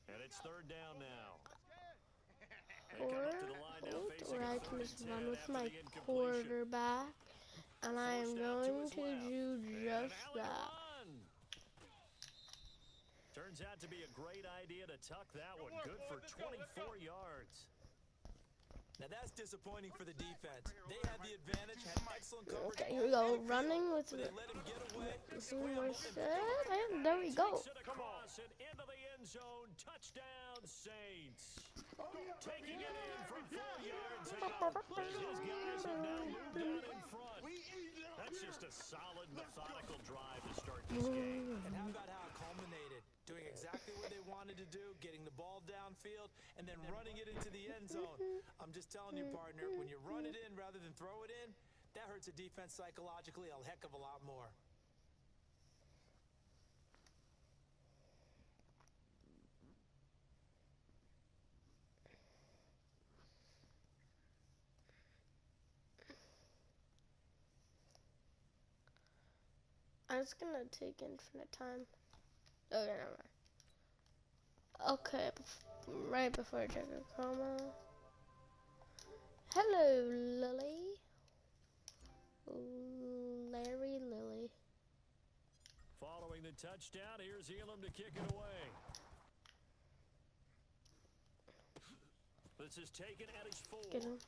And it's third down now.
Or where I can just run with my quarterback, and I am going to do just that.
Turns out to be a great idea to tuck that one. Good for 24 yards.
Now that's disappointing for the defense. They had the advantage, had excellent coverage.
Okay, here we go. Running with
They
the.
let him get away.
There we go.
Across and into the end zone. Touchdown, Saints. Taking it in from 4 yards out. As his guys have now moved out in front. That's just a solid, methodical drive to start this game.
And how about how it culminated? Doing exactly what they wanted to do, getting the ball downfield, and then running it into the end zone. I'm just telling you, partner, when you run it in rather than throw it in, that hurts a defense psychologically a heck of a lot more.
I'm just gonna take infinite time. Okay, never mind. Okay, right before I check a comma. Hello, Lily. Larry Lily.
Following the touchdown, here's Elam to kick it away. This is taken at his 4.
Get him.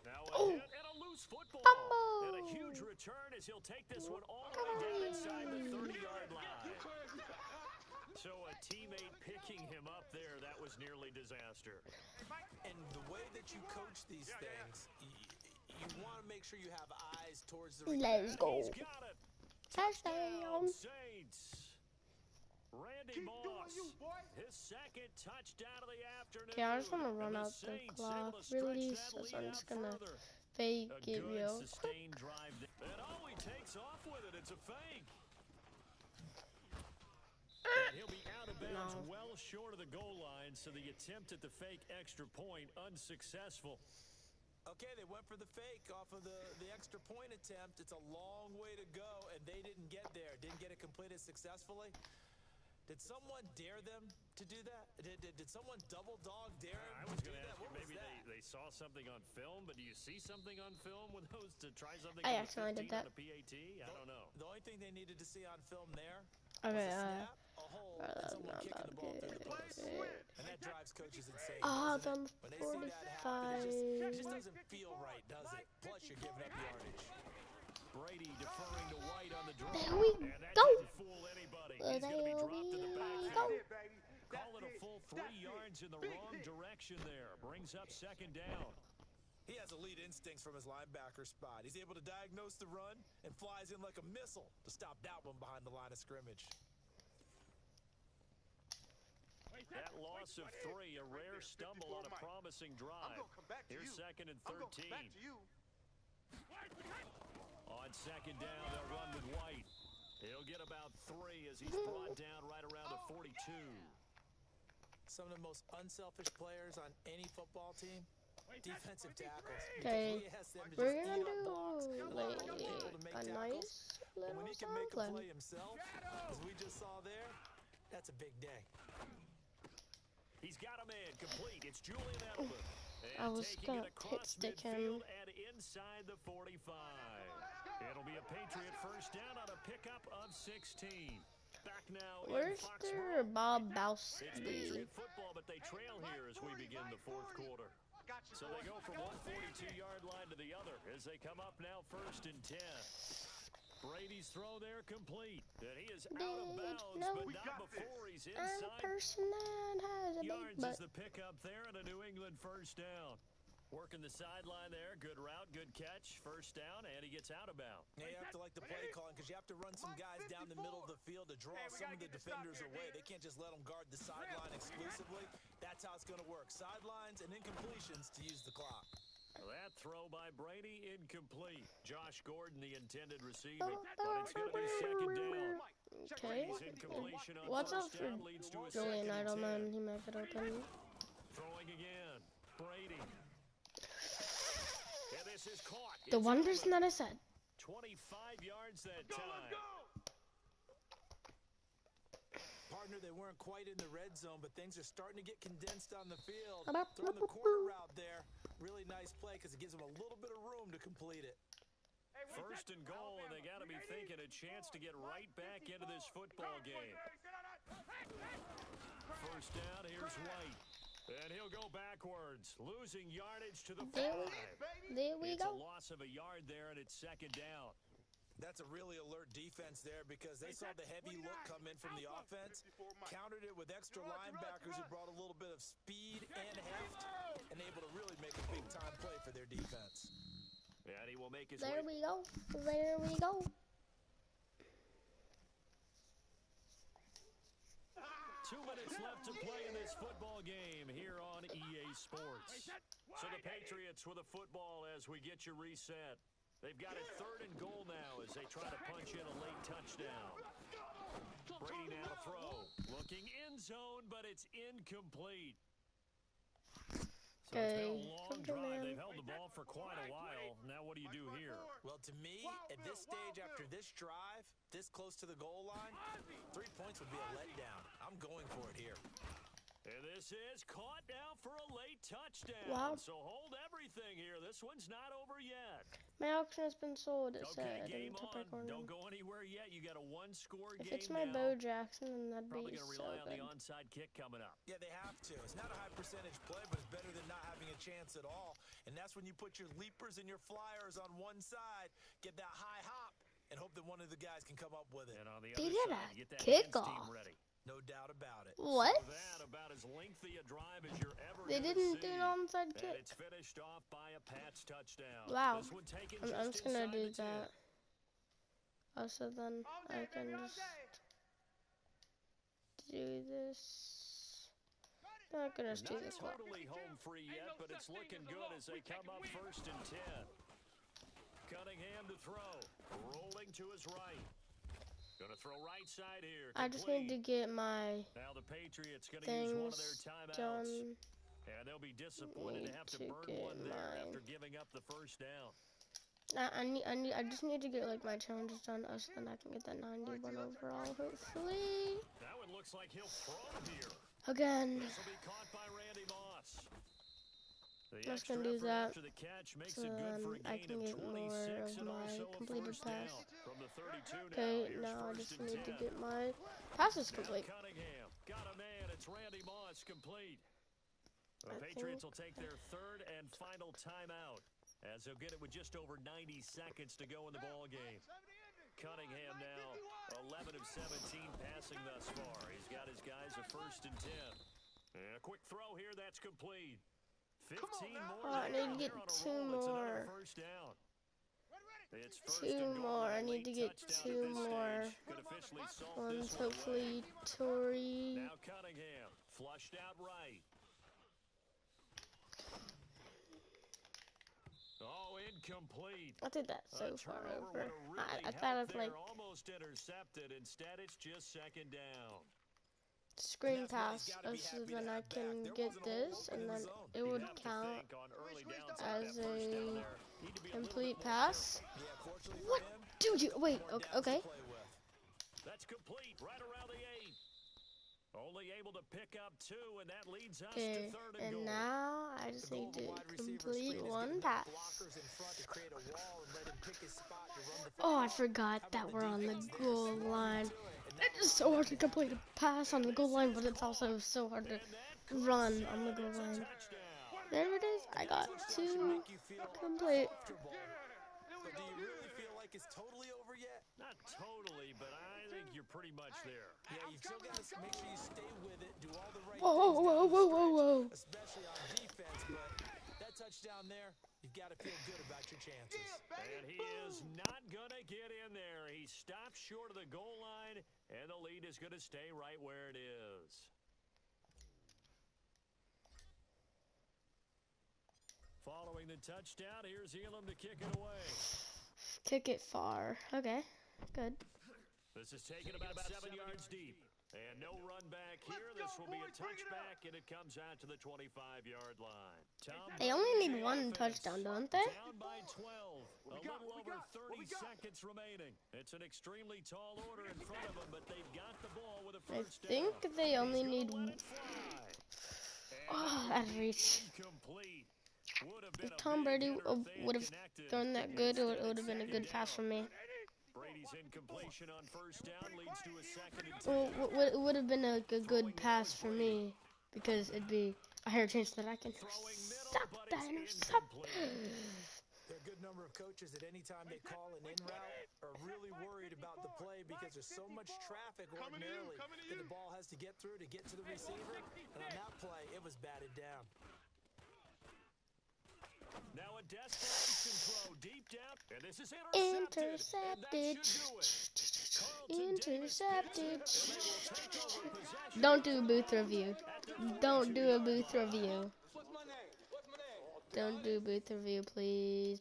Now a hit and a loose football.
Fumble.
And a huge return as he'll take this one all the way down inside the 30-yard line. So a teammate picking him up there, that was nearly disaster.
And the way that you coach these things, you want to make sure you have eyes towards the
Let's go.
He's got it.
Touchdown.
Saints. Randy Moss, his 2nd touchdown of the afternoon.
Okay, I just want to run out the clock really, so I'm just gonna fake it real quick.
Drive. And oh, he takes off with it. It's a fake. And he'll be out of bounds well short of the goal line, so the attempt at the fake extra point unsuccessful.
Okay, they went for the fake off of the extra point attempt. It's a long way to go, and they didn't get there. Didn't get it completed successfully. Did someone dare them to do that? Did someone double dog dare them?
I was going to ask you, maybe they saw something on film, but do you see something on film with those to try something
I
on
accidentally did that.
on a PAT? I don't know.
The only thing they needed to see on film there
Okay,
was a snap, a hole, and someone kicking the ball through the post. And that drives coaches insane.
It's
doesn't
on
it? When they see that happen,
45.
it just doesn't feel right, does it? Plus, you're giving up yardage.
Brady deferring to White on the draw.
There we
And that
go.
didn't fool anybody. He's going to be dropped in the backfield. Call it a full 3 yards in the wrong direction there. Brings up second down.
He has elite instincts from his linebacker spot. He's able to diagnose the run and flies in like a missile to stop that one behind the line of scrimmage.
That loss of 3, a rare stumble on a promising drive. Here's second and 13. On second down, they'll run with White. He'll get about 3 as he's brought down right around the 42.
Some of the most unselfish players on any football team, defensive tackles.
Okay, we're gonna do like a nice
And when
little
he can make a
something.
play himself, as we just saw there, that's a big day.
He's got a man complete. It's Julian Edelman.
I was
taking
gonna
it across
stick him.
midfield and inside the 45. It'll be a Patriot first down on a pickup of 16. Back now
Where's
in
their
Foxborough.
Bob
It's
Bowski?
Patriot football, but they trail here as we begin the fourth quarter. So they go from one 42-yard line to the other as they come up now first and 10. Brady's throw there complete. And he is out of bounds,
no.
but not before he's
I'm a
inside
person that has a big
yards
butt.
is the pickup there and a New England first down. Working the sideline there. Good route, good catch. First down, and he gets out of bounds.
Yeah, you have to like the play calling because you have to run some guys down the middle of the field to draw some of the defenders away. They can't just let them guard the sideline exclusively. That's how it's going to work. Sidelines and incompletions to use the clock.
That throw by Brady incomplete. Josh Gordon, the intended receiver, but it's going to be second down.
Okay.
Brady's incompletion on
What's up
first
for
down leads to a
Julian
second and 10.
Edelman? He might get open.
Throwing again. Brady. And this is caught.
The
It's
one
Edelman.
person that I said.
25 yards that time.
Partner, they weren't quite in the red zone, but things are starting to get condensed on the field.
About-
Throwing the corner route there. Really nice play because it gives them a little bit of room to complete it.
First and goal, and they got to be thinking a chance to get right back into this football game. First down, here's White. And he'll go backwards, losing yardage to the 5.
There we
It's a
go.
loss of a yard there, and it's second down.
That's a really alert defense there because they saw the heavy look come in from the offense, countered it with extra linebackers who brought a little bit of speed and heft, and able to really make a big-time play for their defense.
And he will make his
There
way.
we go. There we go.
2 minutes left to play in this football game here on EA Sports. So the Patriots with a football as we get you reset. They've got it third and goal now as they try to punch in a late touchdown. Brady now to throw. Looking end zone, but it's incomplete. So it's been a long drive. They've held the ball for quite a while. Now what do you do here?
Well, to me, at this stage, after this drive, this close to the goal line, 3 points would be a letdown. I'm going for it here.
And this is caught now for a late touchdown.
Wow.
So hold everything here. This one's not over yet.
My auction has been sold, it
Okay,
said.
game
in
on.
Peppercorn.
Don't go anywhere yet. You got a one-score
If
game
it's my
now.
Bo Jackson, then that'd
Probably
be
going to
so
rely on
good.
the onside kick coming up.
Yeah, they have to. It's not a high percentage play, but it's better than not having a chance at all. And that's when you put your leapers and your flyers on one side, get that high hop, and hope that one of the guys can come up with it.
And on the
They
other
did
side,
a
you get that hands
kickoff.
team ready.
No doubt about it.
What?
So that about as lengthy a drive as you're ever
They
gonna
didn't do
see.
an onside
And
kick.
it's finished off by a Pats touchdown.
Wow.
This one taken
I'm just gonna
inside
do
the 10.
that. Oh, so then I can just do this. I'm not gonna just do
Not
the clock.
totally home free yet, but it's looking good as they come up first and 10. Cunningham to throw. Rolling to his right. Gonna throw right side here.
I just need to
Complete.
get my
Now the Patriots gonna use one of their
things
timeouts.
done.
And they'll be disappointed to
Need
have to
to
burn
get
one there
my-
after giving up the first down.
I just need to get like my challenges done, so then I can get that 91 overall, hopefully.
That one looks like he'll throw here.
Again.
This will be caught by Randy Moss. The
Just
extra
gonna do
effort
that,
after the catch makes
so
it good for a
then I
gain
can
of
get more
26
of
and
my
also a
completed
first
pass.
down from the 32
Okay,
Here's
now I
first
just
and
need to
10.
get my passes
Now
complete.
Cunningham got a man. It's Randy Moss complete. The
I
Patriots
think-
will take their third and final timeout. as he'll get it with just over 90 seconds to go in the ball game. Cunningham now 11 of 17 passing thus far. He's got his guys a 1st and 10. And a quick throw here, that's complete. 15 more.
Oh, I need to get 2 more.
First down. It's
2 more. I need to get 2 more. Ones, hopefully, Tory.
Now Cunningham, flushed out right. Oh, incomplete.
I think that's so far over. I thought I'd like
almost intercepted. Instead, it's just 2nd down.
Screen pass, so then I can get this, and then it would count as a complete pass. What? Dude, you wait. Okay.
That's complete right around the 8. Only able to pick up 2, and that leads us to 3rd and goal.
And now I just need to complete 1 pass. Oh, I forgot that we're on the goal line. It's so hard to complete a pass on the goal line, but it's also so hard to run on the goal line. There it is. I got 2 complete.
So do you really feel like it's totally over yet?
Not totally, but I think you're pretty much there.
Yeah, you still got to make sure you stay with it, do all the right
Whoa.
things, especially on defense, but that touchdown there, you've got to feel good about your chances.
And he is not going to get in there. He stops short of the goal line, and the lead is going to stay right where it is. Following the touchdown, here's Elam to kick it away.
Kick it far. Okay, good.
This is taken about 7 yards deep. And no run back here. This will be a touchback, and it comes out to the 25-yard line.
They only need 1 touchdown, don't they?
Down by 12. A little over 30 seconds remaining. It's an extremely tall order in front of them, but they've got the ball with a first down.
I think they only need... Oh, that reach. If Tom Brady would have thrown that good, it would have been a good pass for me.
Brady's incompletion on first down leads to a 2nd and 10.
Well, it would have been a good pass for me, because it'd be a higher chance that I can intercept that intercept.
There are a good number of coaches that anytime they call an in route are really worried about the play because there's so much traffic ordinarily that the ball has to get through to get to the receiver. And on that play, it was batted down.
Now a desperation throw deep down, and this is intercepted.
Intercepted. Don't do a booth review. Don't do a booth review. Don't do a booth review, please.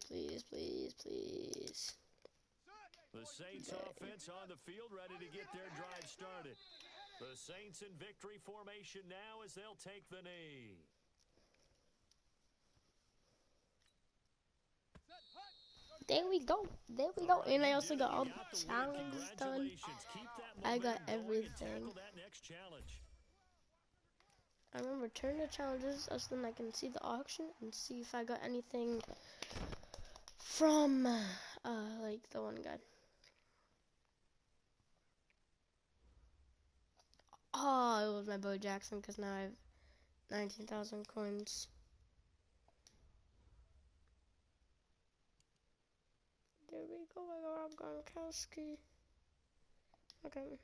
The Saints offense on the field, ready to get their drive started. The Saints in victory formation now as they'll take the knee.
There we go. And I also got all the challenges done. I got everything. I remember turn the challenges so then I can see the auction and see if I got anything from like the one guy. Oh, it was my Bo Jackson because now I have 19,000 coins. There we go, I got Rob Gronkowski. Okay.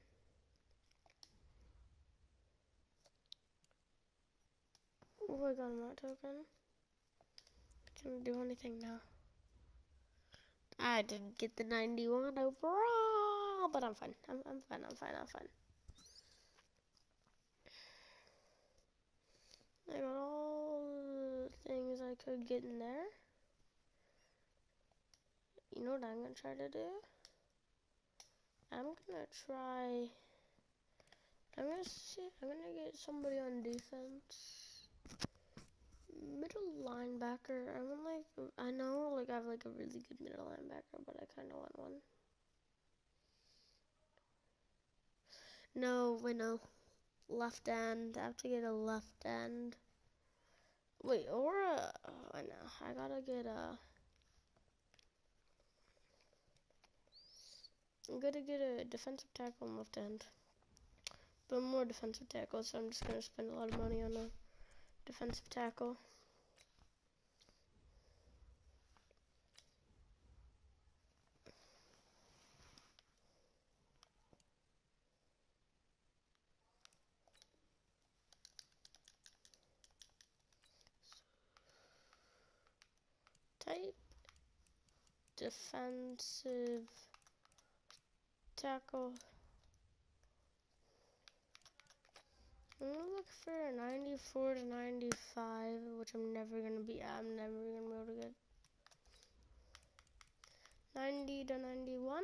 Oh, I got my token. Can't do anything now. I didn't get the 91 overall, but I'm fine. I'm fine. I got all the things I could get in there. You know what I'm gonna try to do? I'm gonna get somebody on defense. Middle linebacker. I know I have like a really good middle linebacker, but I kinda want one. No, wait, no. Left end. I have to get a left end. Wait, or I know. I gotta get I'm gonna get a defensive tackle and left end. But more defensive tackle, so I'm just gonna spend a lot of money on a defensive tackle. defensive tackle. I'm gonna look for a 94 to 95, which I'm never gonna be able to get. 90 to 91.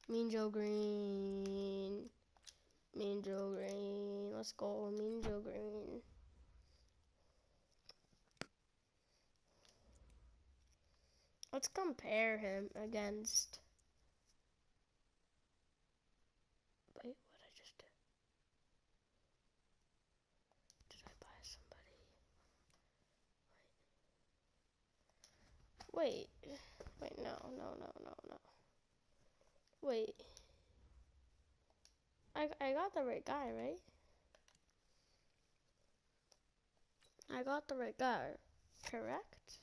Mean Joe Green. Mean Joe Green. Let's go, Mean Joe Green. Let's compare him against. Wait, what I just did? Did I buy somebody? Wait. Wait, no. Wait. I got the right guy, right? I got the right guy, correct?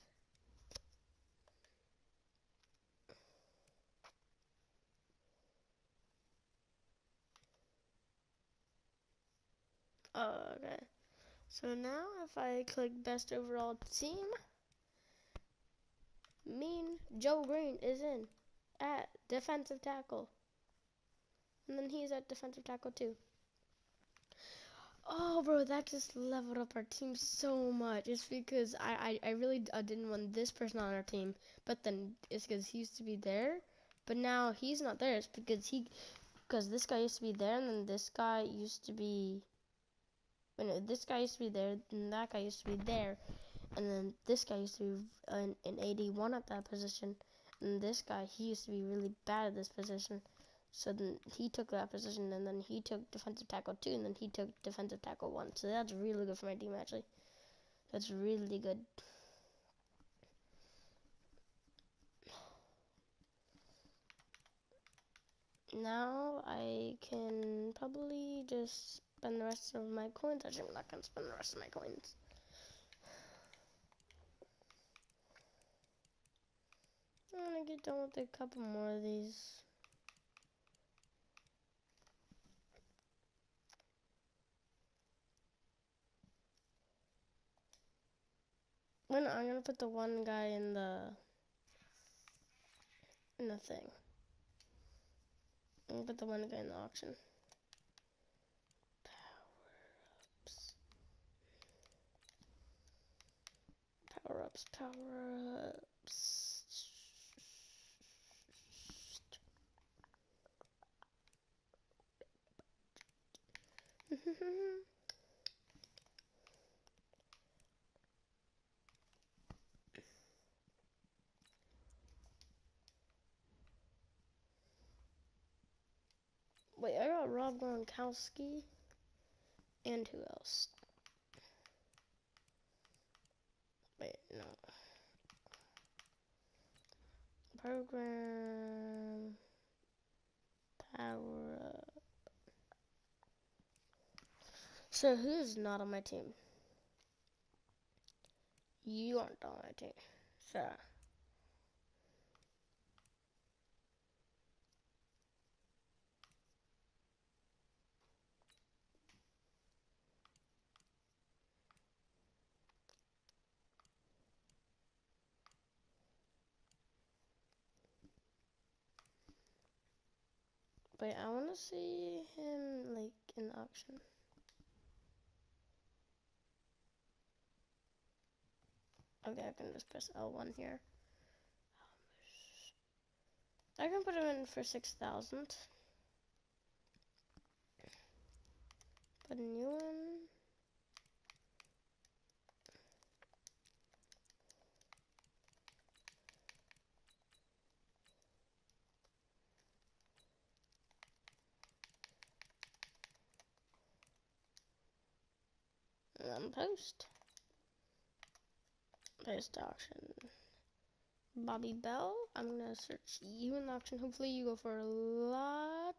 Oh, okay. So now if I click best overall team, Mean Joe Green is in at defensive tackle. And then he's at defensive tackle too. Oh, bro, that just leveled up our team so much. It's because I really didn't want this person on our team. But then it's because he used to be there. But now he's not there. It's because this guy used to be there. And then this guy used to be... this guy used to be there. And that guy used to be there. And then this guy used to be an 81 at that position. And this guy, he used to be really bad at this position. So then he took that position, and then he took defensive tackle 2, and then he took defensive tackle 1. So that's really good for my team, actually. That's really good. Now I can probably just spend the rest of my coins. Actually, I'm not going to spend the rest of my coins. I'm going to get done with a couple more of these. I'm gonna put the one guy in the thing. I'm gonna put the one guy in the auction. Power ups. Wait, I got Rob Gronkowski. And who else? Wait, no. Program. Power up. So who's not on my team? You aren't on my team. So. Wait, I want to see him, like, in the auction. Okay, I can just press L1 here. I can put him in for 6,000. Put a new one. And then post. Post auction. Bobby Bell. I'm gonna search you in the auction. Hopefully you go for a lot.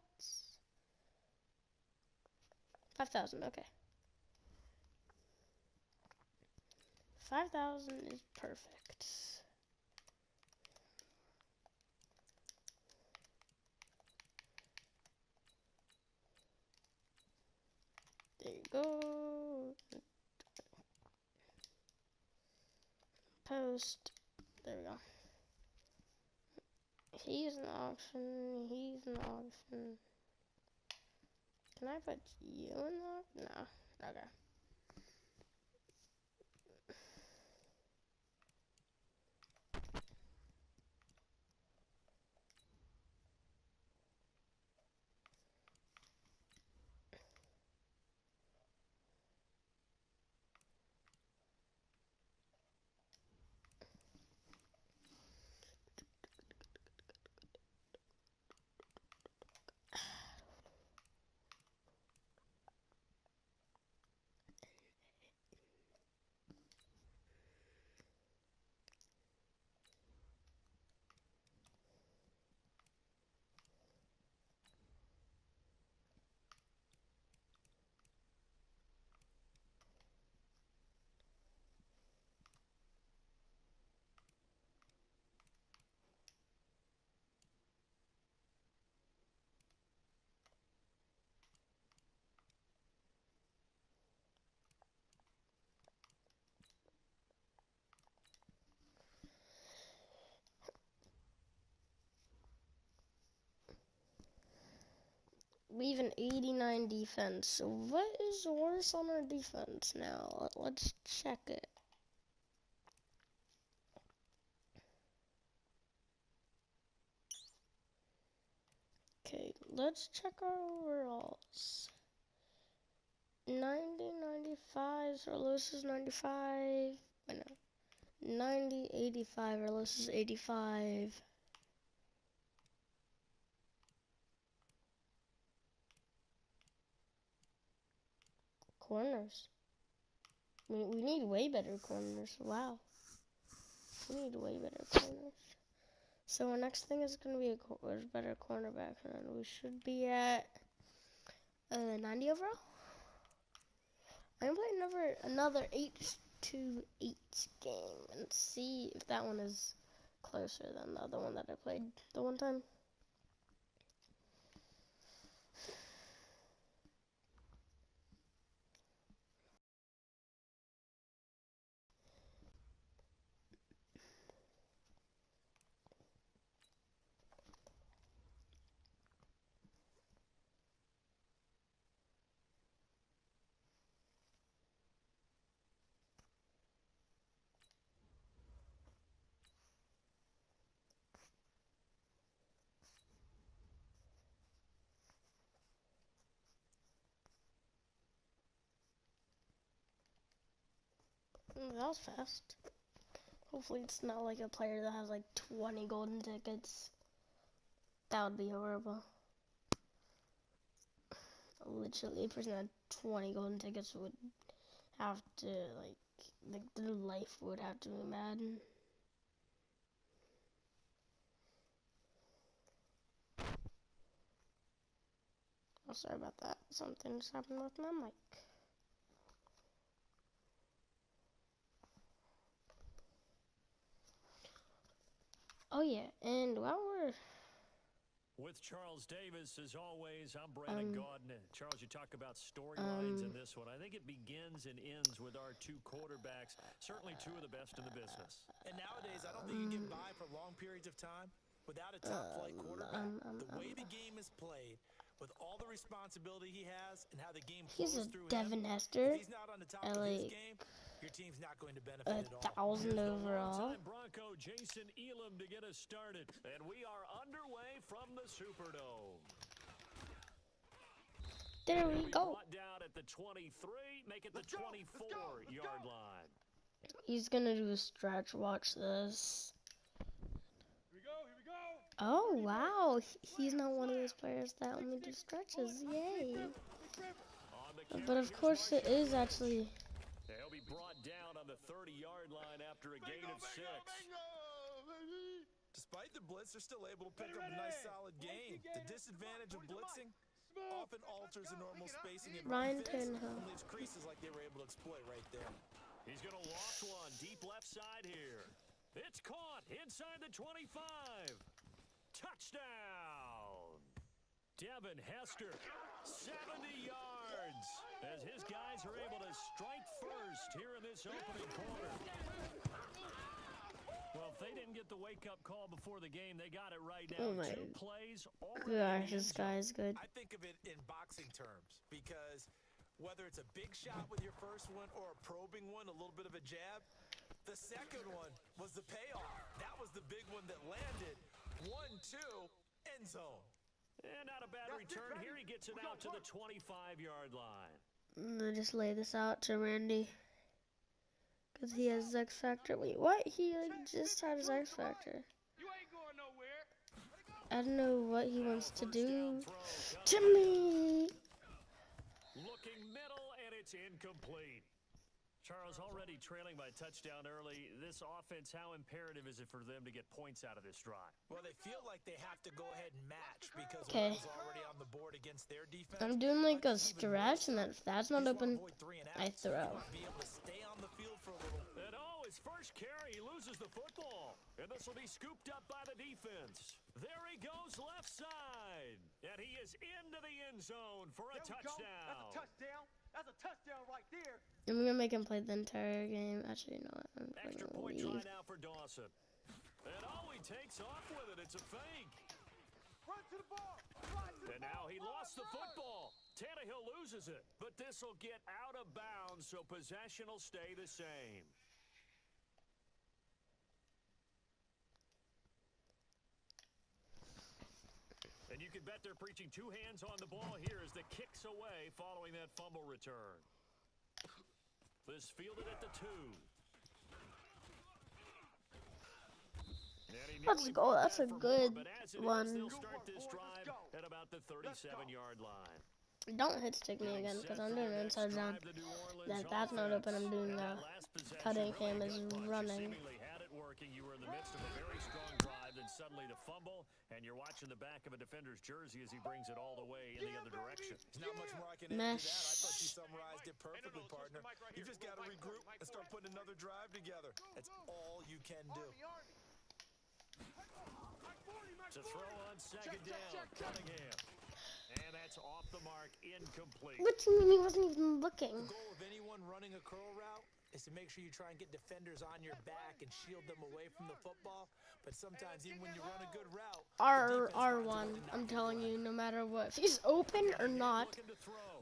5,000, okay. 5,000 is perfect. There you go. post. There we go. He's an option. He's an option. Can I put you in there? No. Okay. We have an 89 defense. So what is worse on our defense now? Let's check it. Okay, let's check our overalls. 90, 95, our lowest is 95. I know. 90, 85, our lowest is 85. Corners. We need way better corners. Wow. We need way better corners. So our next thing is going to be a better cornerback. And we should be at 90 overall. I'm going to play another 8-8 game and see if that one is closer than the other one that I played the one time. That was fast. Hopefully it's not like a player that has like 20 golden tickets. That would be horrible. Literally, a person that had 20 golden tickets would have to, like their life would have to be Madden. Oh, sorry about that. Something just happened with my mic. Oh yeah, and while we're
with Charles Davis, as always, I'm Brandon Gaudin. Charles, you talk about storylines in this one. I think it begins and ends with our two quarterbacks, certainly two of the best in the business.
And nowadays, I don't think you get by for long periods of time without a top-flight quarterback. The way the game is played, with all the responsibility he has and how the game flows through
Devin
him,
Hester.
if he's not on the top of his game, your team's not going to benefit at all.
1,000 overall.
Bronco Jason Elam to get us started. And we are underway from the Superdome.
There we go.
Brought down at the 23, make it the 24-yard line.
He's going to do a stretch. Watch this.
Here we go.
Oh, wow. He's not one of those players that only do stretches. Yay. But of course it is actually...
He'll be brought down on the 30-yard line after a gain of 6.
Despite the blitz, they're still able to pick up a nice solid gain. The disadvantage of blitzing often alters the normal spacing and
Ryan
and
Tannehill.
leaves creases like they were able to exploit right there.
He's going to loft one deep left side here. It's caught inside the 25. Touchdown. Devin Hester, 70 yards, as his guys are able to strike first here in this opening quarter. Well, if they didn't get the wake-up call before the game, they got it right now.
Oh my
2 plays already in
gosh,
the end
this guy is good.
I think of it in boxing terms because whether it's a big shot with your first one or a probing one, a little bit of a jab, the second one was the payoff. That was the big one that landed. 1-2, end zone.
And not a bad return. Here he gets it out to the 25-yard line.
I'm gonna just lay this out to Randy. Because he has X Factor. Wait, what? He just had his X Factor.
You ain't going nowhere.
I don't know what he wants to
First down
do.
throw.
To me!
Looking middle, and it's incomplete. Charles, already trailing by a touchdown early. This offense, how imperative is it for them to get points out of this drive?
Well, they feel like they have to go ahead and match because
Okay.
it was already on the board against their defense.
I'm doing like a stretch, and then if that's not open, I throw.
Be able to stay on the field for a little.
And oh, his first carry, he loses the football. And this will be scooped up by the defense. There he goes left side. And he is into the end zone for a touchdown.
That's a touchdown. That's a touchdown right there.
I'm gonna make him play the entire game. Actually, you know what? I'm
Extra
gonna
point
leave.
try now for Dawson. And oh, he takes off with it. It's a fake.
Run to the ball. Run to the
And now he lost the football. Tannehill loses it. But this will get out of bounds, so possession will stay the same. And you can bet they're preaching 2 hands on the ball here as the kick's away following that fumble return. This fielded at the 2.
Let's go. That's a good one.
They'll start this drive at about the 37-yard line.
Don't hit stick me again, because I'm doing an inside zone. That's not open. I'm doing the cutting. Him is running.
Had it working. You were in the midst of a very strong drive, then suddenly the fumble, and you're watching the back of a defender's jersey as he brings it all the way in the other direction.
There's not much more I can add to that. I thought you summarized it perfectly, partner. You just got to regroup and start putting another drive together. That's all you can do.
To throw on second down, Cunningham. And that's off the mark, incomplete.
What do you mean he wasn't even looking?
The goal of anyone running a curl route is to make sure you try and get defenders on your back and shield them away from the football. But sometimes, even when you run a good route,
R1, I'm telling you, no matter what. If he's open or not,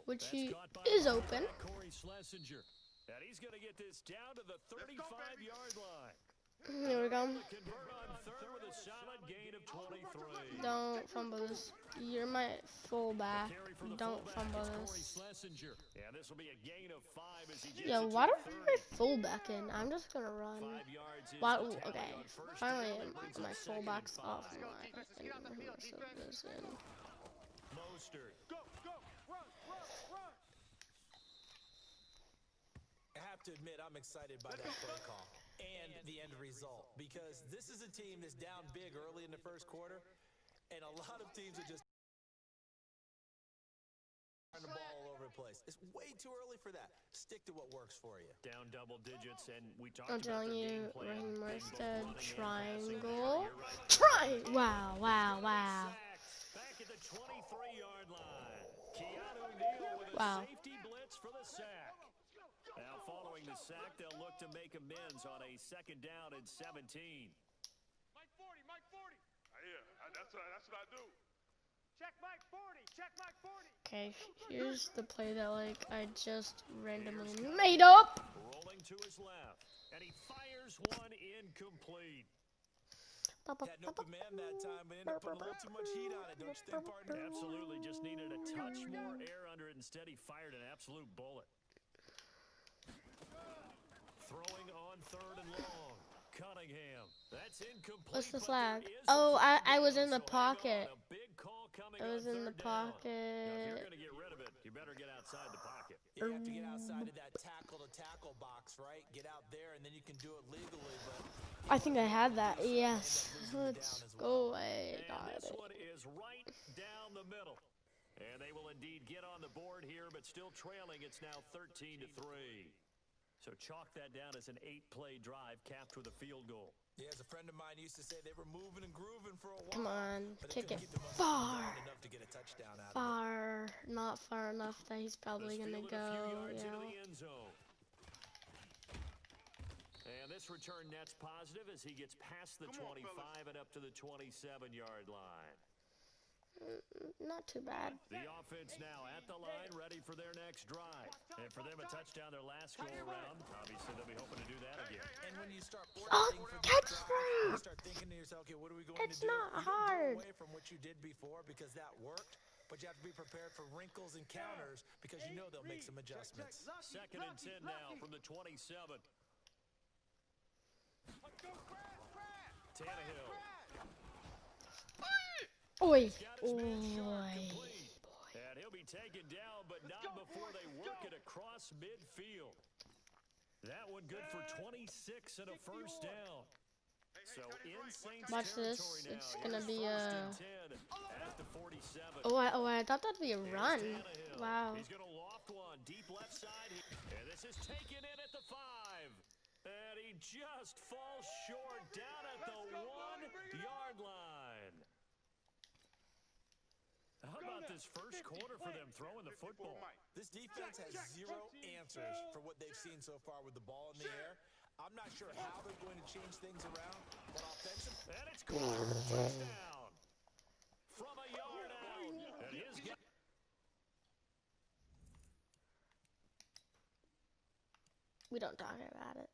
which he is open.
Corey Schlesinger. And he's going to get this down to the 35-yard line.
Here we go.
Convert on third with a solid gain of 23.
Don't fumble this. You're my fullback. Don't fumble this.
Yeah, this will be a gain of 5 as he gets
Yo, why don't I bring my fullback in? I'm just gonna run.
5 yards.
Why, okay, finally my fullback's off the line. So this in.
Mostert.
Go, go, run, run, run.
I have to admit, I'm excited by that play call and the end result because this is a team that's down big early in the first quarter, and a lot of teams are just throwing the ball all over the place. It's way too early for that. Stick to what works for you.
Down double digits, and we talked
I'm
about
telling
their
you,
game plan.
Raheem
They
Morstead,
both running and
triangle.
passing.
Wow, wow, wow.
Back at the 23-yard line. Keanu Neal with a
Wow.
safety blitz for the sack. Now, following the sack, they'll look to make amends on a second down and 17.
Mike 40, Mike 40. Yeah, that's what I do. Check Mike 40, check Mike 40.
Okay, here's the play that like I just randomly made up.
Rolling to his left, and he fires one incomplete.
Had an open man that time, but ended up putting a little too much heat on it, don't you think, partner?
Absolutely, just needed a touch more air under it. Instead, he fired an absolute bullet. Throwing on third and long. Cunningham. That's incomplete.
What's the
but
flag?
there is
Oh,
a
I was in
so
the
hang on,
pocket.
a big call coming
I was
on
in the
third down. Now, if you're
pocket.
going to get rid of it, you better get outside the pocket.
You have to get outside of that tackle-to-tackle box, right? Get out there, and then you can do it legally. But
I think I had that. Yes. Let's go. I
And
got
this
it.
one is right down the middle. And they will indeed get on the board here, but still trailing. It's now 13-3. So chalk that down as an 8-play drive capped with a field goal.
yeah, as a friend of mine used to say, they were moving and grooving for a while.
Come on,
but they
kick
couldn't
it
keep the momentum
far.
going enough to get a touchdown out of it.
Far, not far enough that he's probably
This
gonna
fielded a few
go.
yards into
Yeah.
the end zone. And And this return net's positive as he gets past the 25 and up to the 27-yard line.
Not too bad.
The offense now at the line, ready for their next drive. And for them, a touchdown their last go-around. Obviously, they'll be hoping to do that again.
And when you start
Oh,
planning for these drives,
touchdown!
you start thinking to yourself, okay, what are we going to do?
It's not
You don't
hard.
go away from what you did before because that worked, but you have to be prepared for wrinkles and counters because you know they'll make some adjustments.
Second and 10 now from the 27. Tannehill.
Oi.
Got his man Sharp
Oi.
complete. And he'll be taken down, but not before they work it across midfield. That one good for 26 and a first down. So in Saints
Watch this.
territory now.
It's gonna
Here's
be
first and 10 at the 47.
I thought that'd be a run.
Tannehill.
Wow.
He's going to loft one deep left side. And this is taken in at the 5. And he just falls short down at the 1-yard line. How about this first quarter for them throwing the football?
This defense has zero answers for what they've seen so far with the ball in the air. I'm not sure how they're going to change things around, but offensive.
And it's caught for a touchdown from a yard out. And his guy.
We don't talk about it.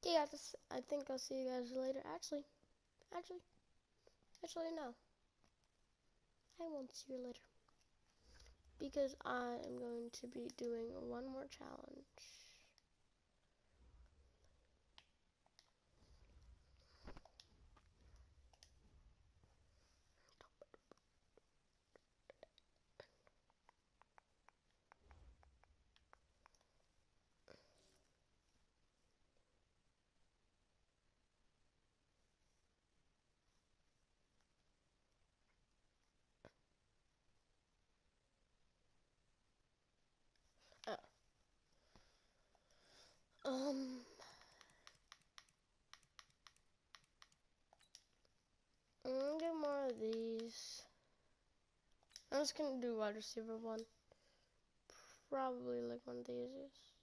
Yeah, I think I'll see you guys later. Actually, no. I won't see you later. Because I am going to be doing one more challenge. I'm gonna do more of these. I'm just gonna do wide receiver one. Probably like one of the easiest.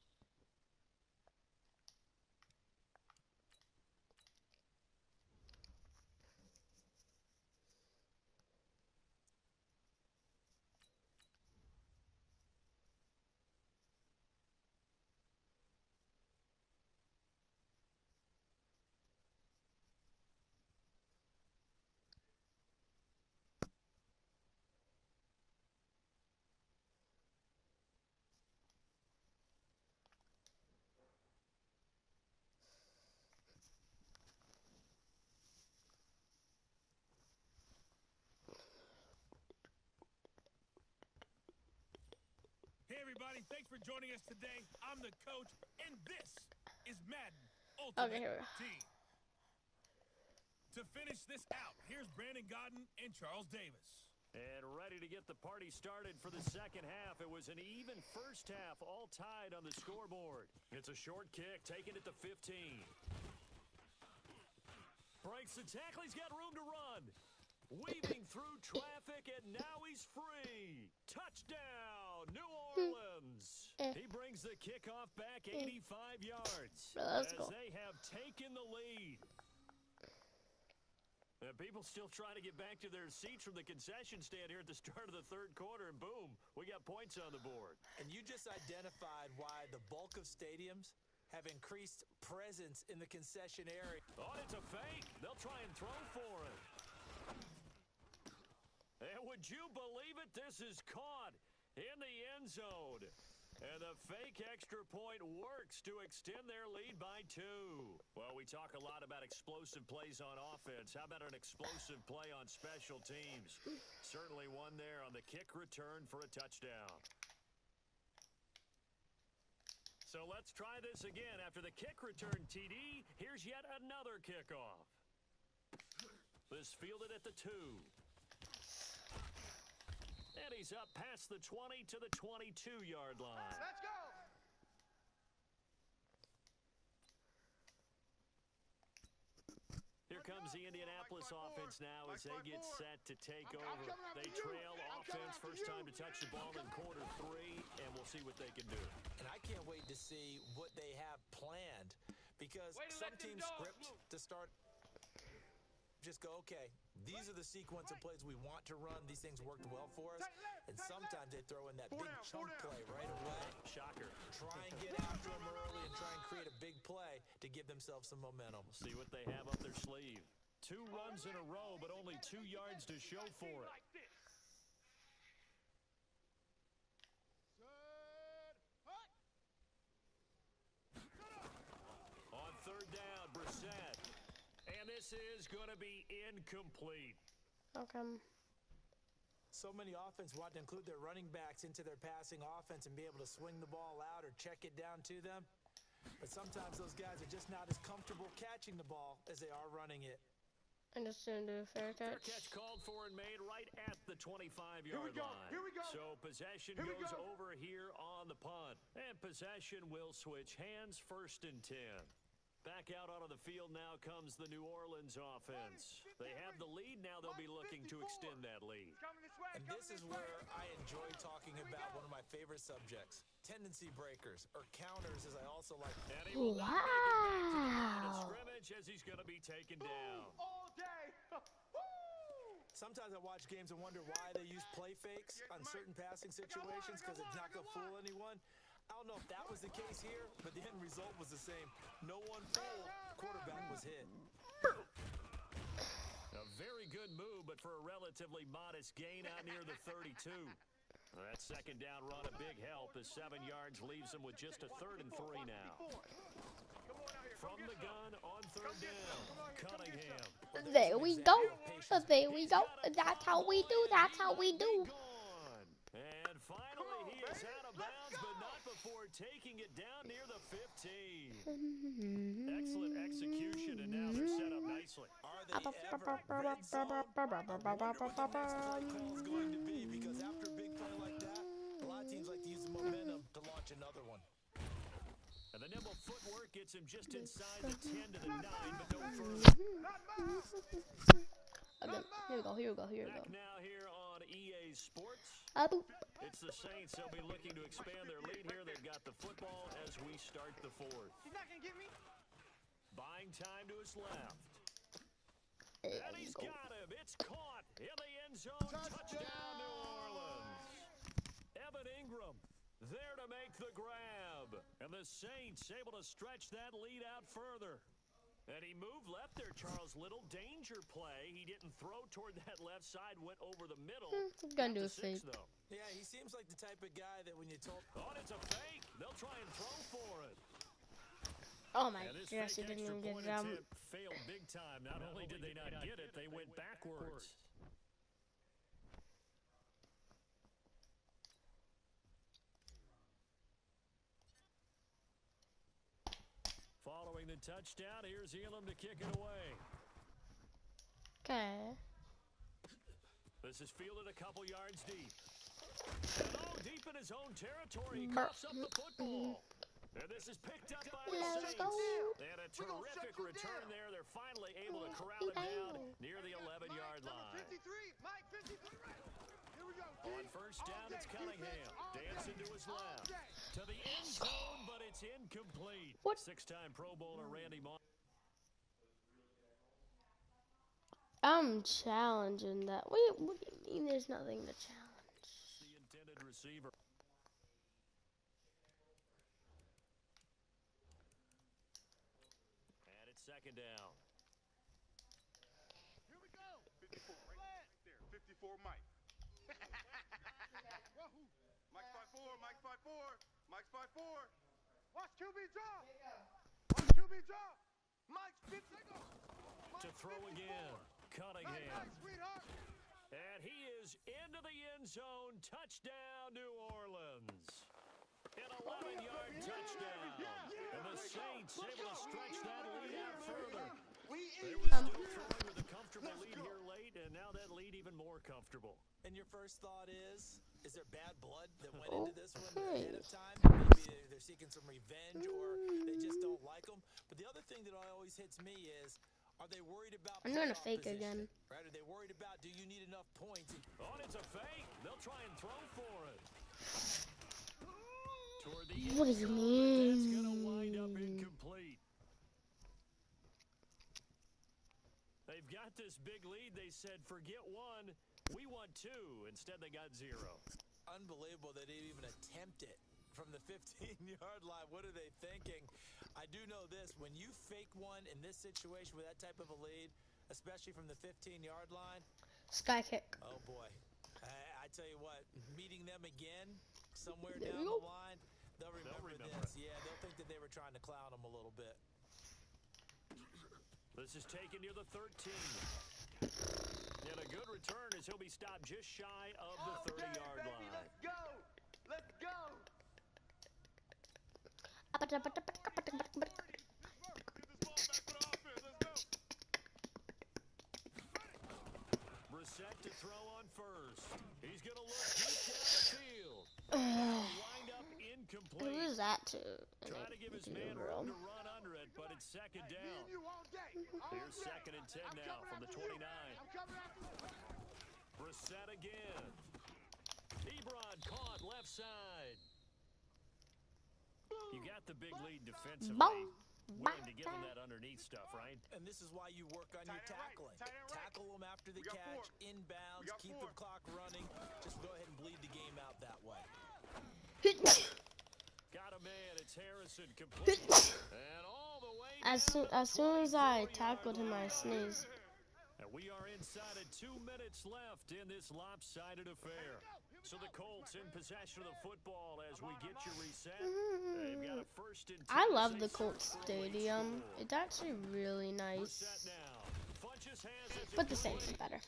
Hey everybody, thanks for joining us today. I'm the coach, and this is Madden Ultimate
Okay, here we go.
Team. To finish this out, here's Brandon Godden and Charles Davis.
And ready to get the party started for the second half. It was an even first half, all tied on the scoreboard. It's a short kick, taken at the 15. Breaks the tackle, he's got room to run. Weaving through traffic, and now he's free. Touchdown, New Orleans. He brings the kickoff back 85 yards
Let's
as
go.
they have taken the lead. And people still trying to get back to their seats from the concession stand here at the start of the third quarter, and boom, we got points on the board.
And you just identified why the bulk of stadiums have increased presence in the concession area.
Oh, it's a fake. They'll try and throw for it. And would you believe it? This is caught in the end zone. And the fake extra point works to extend their lead by 2. Well, we talk a lot about explosive plays on offense. How about an explosive play on special teams? Certainly one there on the kick return for a touchdown. So let's try this again. After the kick return TD, here's yet another kickoff. This fielded at the 2. And he's up past the 20 to the 22-yard line.
Let's go!
Here comes the Indianapolis offense now as they get set to take over. They trail offense first time to touch the ball in quarter 3, and we'll see what they can do.
And I can't wait to see what they have planned, because some teams script to start just go, okay, these are the sequence of plays we want to run. These things worked well for us. And sometimes they throw in that big chunk play right away.
Shocker.
Try and get after them early and try and create a big play to give themselves some momentum.
See what they have up their sleeve. 2 runs in a row, but only 2 yards to show for it. On third down, Brissett. And this is going to be incomplete.
Okay.
So many offense want to include their running backs into their passing offense and be able to swing the ball out or check it down to them. But sometimes those guys are just not as comfortable catching the ball as they are running it.
And just gonna do a fair
Fair
catch.
catch called for and made right at the 25-yard line.
Here we go.
So possession goes over here on the punt. And possession will switch hands, 1st and 10. Back out onto the field now comes the New Orleans offense. They have the lead. Now they'll be looking to extend that lead.
And this is where I enjoy talking about one of my favorite subjects, tendency breakers, or counters, as I also like.
And he will not make it back to the line of scrimmage as he's going to be taken down.
All day.
Sometimes I watch games and wonder why they use play fakes on certain passing situations, because it's not going to fool anyone. I don't know if that was the case here, but the end result was the same. No one fooled. Quarterback was hit.
A very good move, but for a relatively modest gain out near the 32. That second down run a big help as 7 yards leaves them with just a 3rd and 3 now. From the gun on third down, Cunningham.
There we go. There we go. That's how we do. That's how we do.
And finally, he is out of bounds, but not before taking it down near the 15. Excellent execution, and now they're set up nicely.
Are they ever red zone? I wonder what the next play call is going to be, because after a big play like that, a lot of teams like to use the momentum to launch another one.
And the nimble footwork gets him just inside the 10 to the 9, but no further.
Okay, here we go. Here we go. Here we go.
Back now here on EA Sports. It's the Saints. They'll be looking to expand their lead here. They've got the football as we start the 4th.
He's not going to get me.
Buying time to his left.
There
And
we
he's
go.
got him. It's caught in the end zone. Touchdown, New Orleans. Evan Ingram there to make the grab. And the Saints able to stretch that lead out further. And he moved left there, Charles. Little danger play. He didn't throw toward that left side, went over the middle.
He's gonna do a
6,
fake.
though.
Yeah, he seems like the type of guy that when you told...
Oh, and it's a fake. They'll try and throw for it.
Oh my
And this
gosh, he
fake
didn't
extra
even get
point
it.
attempt failed big time. Not only did they not get it, they went backwards. Following the touchdown, here's Elam to kick it away.
Okay.
This is fielded a couple yards deep. And oh, deep in his own territory, he coughs up the football. And this is picked up by the
Let's
Saints.
go.
And a terrific return there. They're finally able to corral him down near the 11-yard line.
53, Mike, 53 right. Here we go.
On first down, it's Cunningham. Dancing to his left. To the end zone, but it's incomplete.
What?
6-time Pro Bowler Randy Moss.
I'm challenging that. What do you mean there's nothing to challenge?
The intended receiver. And it's second down.
Here we go. 54 right there. 54 Mike. Mike's 5'4", Mike's 5'4", Mike's 5'4". Watch QB drop. Watch QB drop. Mike's 50.
To throw again. Cunningham.
Mike, sweetheart.
And he is into the end zone. Touchdown, New Orleans. An 11-yard touchdown. And the Saints able to stretch that lead out further. They were still throwing with a comfortable lead here late, and now that lead even more comfortable.
And your first thought is there bad blood that went into this one ahead of time? Maybe they're seeking some revenge or they just don't like them. But the other thing that always hits me is, Are they worried about
I'm doing a
playoff
fake
position?
again.
Right? Are they worried about, do you need enough points?
Oh, and it's a fake. They'll try and throw for it. Toward the
What do
end
you
zone, but that's going to wind up
mean?
incomplete. They've got this big lead. They said, forget one. We want two. Instead, they got zero.
Unbelievable that they even attempt it from the 15-yard line. What are they thinking? I do know this. When you fake one in this situation with that type of a lead, especially from the 15-yard line.
Sky kick.
Oh, boy. I tell you what, meeting them again somewhere
There
down
we
the
go.
line, they'll remember this. Yeah, they'll think that they were trying to clown them a little bit.
This is taken near the 13. And a good return as he'll be stopped just shy of the 30-yard line.
Let's go! Let's go!
Brissett to throw on first. He's going to look deep down the field. Wind up incomplete.
Who is that to?
Trying to give his man room to run under it, but it's second down. Here's second and 10 now from the 29. Brissett again. Ebron caught left side. You got the big lead defensively. Willing to give them that underneath stuff, right?
And this is why you work on your tackling. Tackle them after the catch, inbounds, keep the clock running. Just go ahead and bleed the game out that way.
Got a man, it's Harrison complete. And all the way
As soon as I tackled him, I sneezed.
And we are inside of 2 minutes left in this lopsided affair. So the Colts in possession of the football as we get you reset. They've got a first and 2.
I love the Colts stadium. It's actually really nice. But the Saints is better.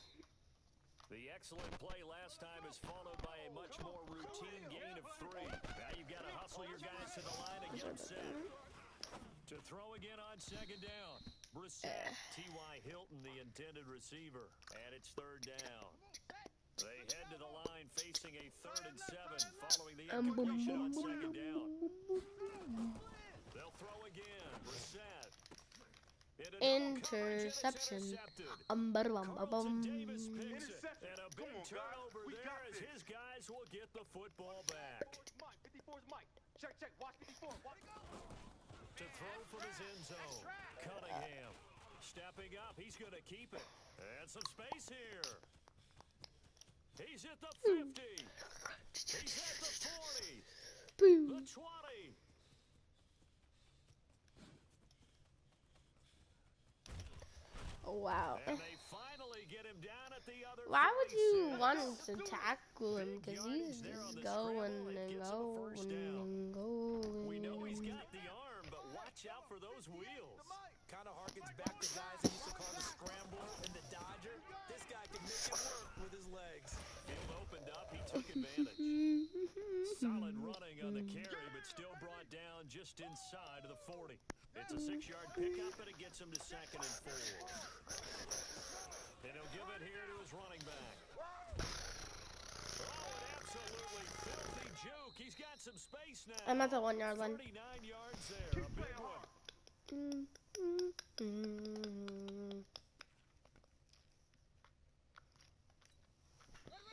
The excellent play last time is followed by a much more routine gain of 3. Now you've got to hustle your guys to the line and get them set. To throw again on second down. Brissett, T.Y. Hilton, the intended receiver. And it's third down. They head to the line facing a 3rd and 7 following the incompletion on second down. They'll throw again. Brissett.
Interception.
Davis picks it. And a big turnover there as his guys will get the football back.
54's Mike. Check. Watch 54.
To throw from his end zone. Cunningham. Stepping up. He's going to keep it. And some space here. He's at the 50. He's at the 40. The 20.
Oh, wow.
And they finally get him down at the other.
Why would you want to tackle him? Because he's just going and going and going.
We know he's got the arm, but watch out for those wheels.
Kind of harkens back to guys that used to call the scrambler and the dodger. This guy can make it work with his legs.
Field opened up, he took advantage. Solid running on the carry, but still brought down just inside of the 40. It's a 6-yard pickup, and it gets him to 2nd and 4. And he'll give it here to his running back. Oh, an absolutely filthy juke. He's got some space now.
I'm at the 1-yard line.
39 yards there, a big one. Well,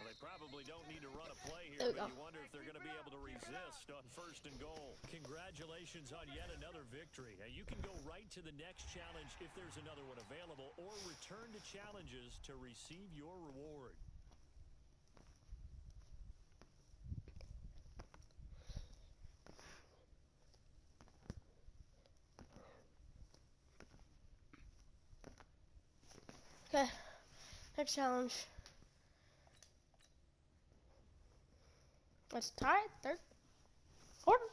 they probably don't need to run a play here, but you wonder if they're going to be able to resist on 1st and goal. Congratulations on yet another victory. Now, you can go right to the next challenge if there's another one available, or return to challenges to receive your reward.
Okay, next challenge. Let's tie it. 3rd quarter.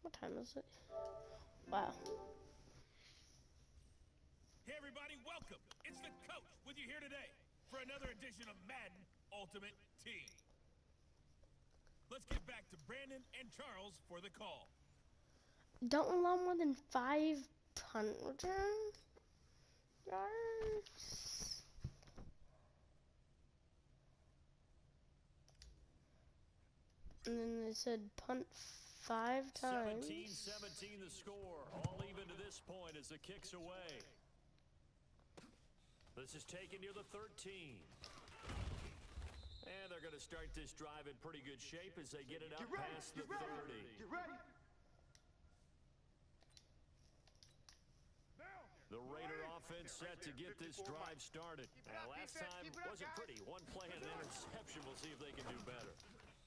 What time is it? Wow.
Hey, everybody, welcome. It's the coach with you here today for another edition of Madden Ultimate Team. Let's get back to Brandon and Charles for the call.
Don't allow more than 5 punt return yards. And then they said punt 5 times.
17-17 the score. All even to this point as the kick's away. This is taken near the 13. And they're going to start this drive in pretty good shape as they get it up past the 30.
Get ready.
The Raider offense set to get this drive started. Last time wasn't pretty. One play and an interception. We'll see if they can do better.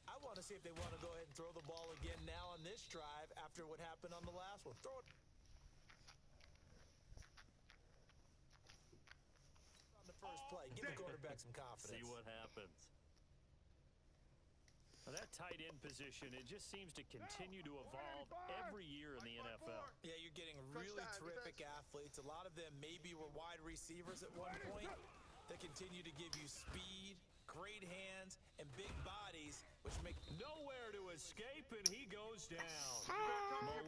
I want to see if they want to go ahead and throw the ball again now on this drive after what happened on the last one. Throw it on the first play. Give the quarterback some confidence.
See what happens. Now that tight end position, it just seems to continue to evolve every year in the NFL.
Yeah, you're getting really terrific athletes. A lot of them maybe were wide receivers at one point that continue to give you speed, great hands, and big bodies, which make
nowhere to escape, and he goes down.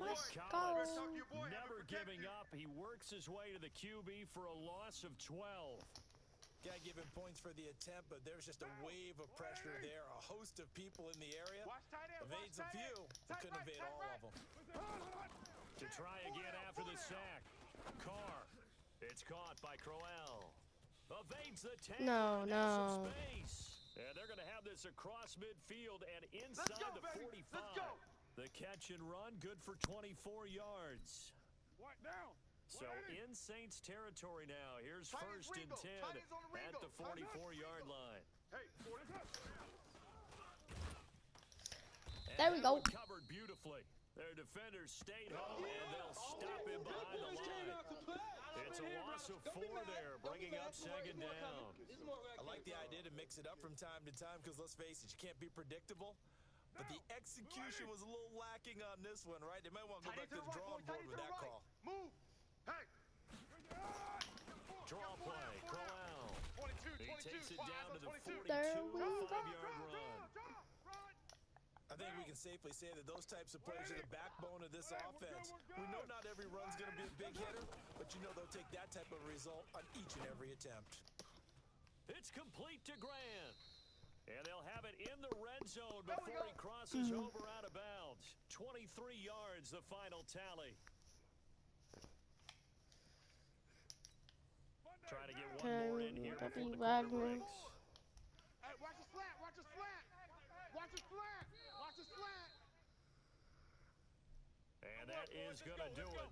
Let's
Collins
go.
never giving up. He works his way to the QB for a loss of 12.
Got to give him points for the attempt, but there's just a wave of pressure there. A host of people in the area. Evades a few, but couldn't evade all of them.
To try again after the sack. Carr. It's caught by Crowell. Evades the 10.
No.
Some space. And they're going to have this across midfield and inside the 45. The catch and run, good for 24 yards. So in Saints territory now. Here's first and 10 at the 44-yard line.
There we go.
Covered beautifully. Their defenders stayed home, and they'll stop him behind the line. It's a loss of 4 there, bringing up second down.
I like the idea to mix it up from time to time because, let's face it, you can't be predictable. But the execution was a little lacking on this one, right? They might want to go back to the drawing board with that call.
Move. Hey.
Draw play, Crowell. He takes it down to the 42,
There we go.
5-yard run.
I think we can safely say that those types of plays are the backbone of this offense. We know not every run's going to be a big hitter, but you know they'll take that type of result on each and every attempt.
It's complete to Grant. And they'll have it in the red zone before he crosses over out of bounds. 23 yards, the final tally. Trying to get one more in here before the quarter breaks.
Hey, watch the slant. Watch the slant. Watch the slant. Watch the slant.
And that is going to do it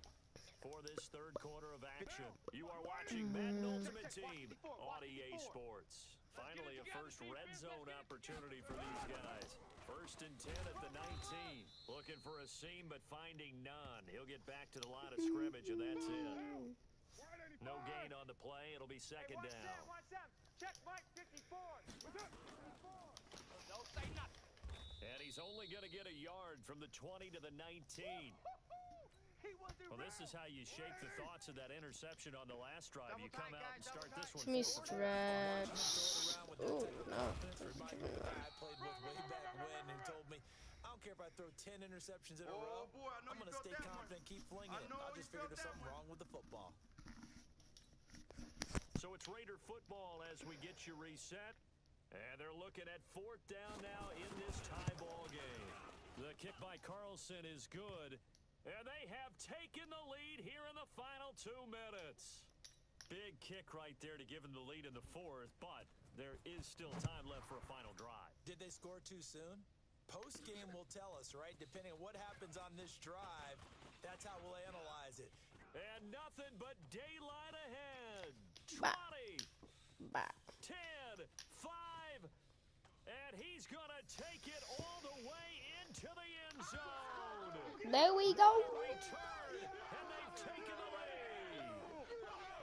for this third quarter of action. You are watching Madden Ultimate Team on EA Sports. Finally, a first red zone opportunity for these guys. First and 10 at the 19. Looking for a seam, but finding none. He'll get back to the line of scrimmage, and that's it. No gain on the play. It'll be second down.
Watch them. Check Mike 54. Don't say nothing.
And he's only going to get a yard from the 20 to the 19. Well, this is how you shape the thoughts of that interception on the last drive. You come out and start this one.
Let me stretch. Oh, no.
Remind me of a guy I played with way back when who told me, I don't care if I throw 10 interceptions in a row. I'm going to stay confident, keep flinging it. I'll just figure there's something wrong with the football.
So it's Raider football as we get you reset. And they're looking at fourth down now in this tie ball game. The kick by Carlson is good. And they have taken the lead here in the final 2 minutes. Big kick right there to give them the lead in the fourth, but there is still time left for a final drive.
Did they score too soon? Post-game will tell us, right? Depending on what happens on this drive, that's how we'll analyze it.
And nothing but daylight ahead.
Back.
10, 5, and he's going to take it all the way into the end zone.
There we go.
Return, and they've taken the lead.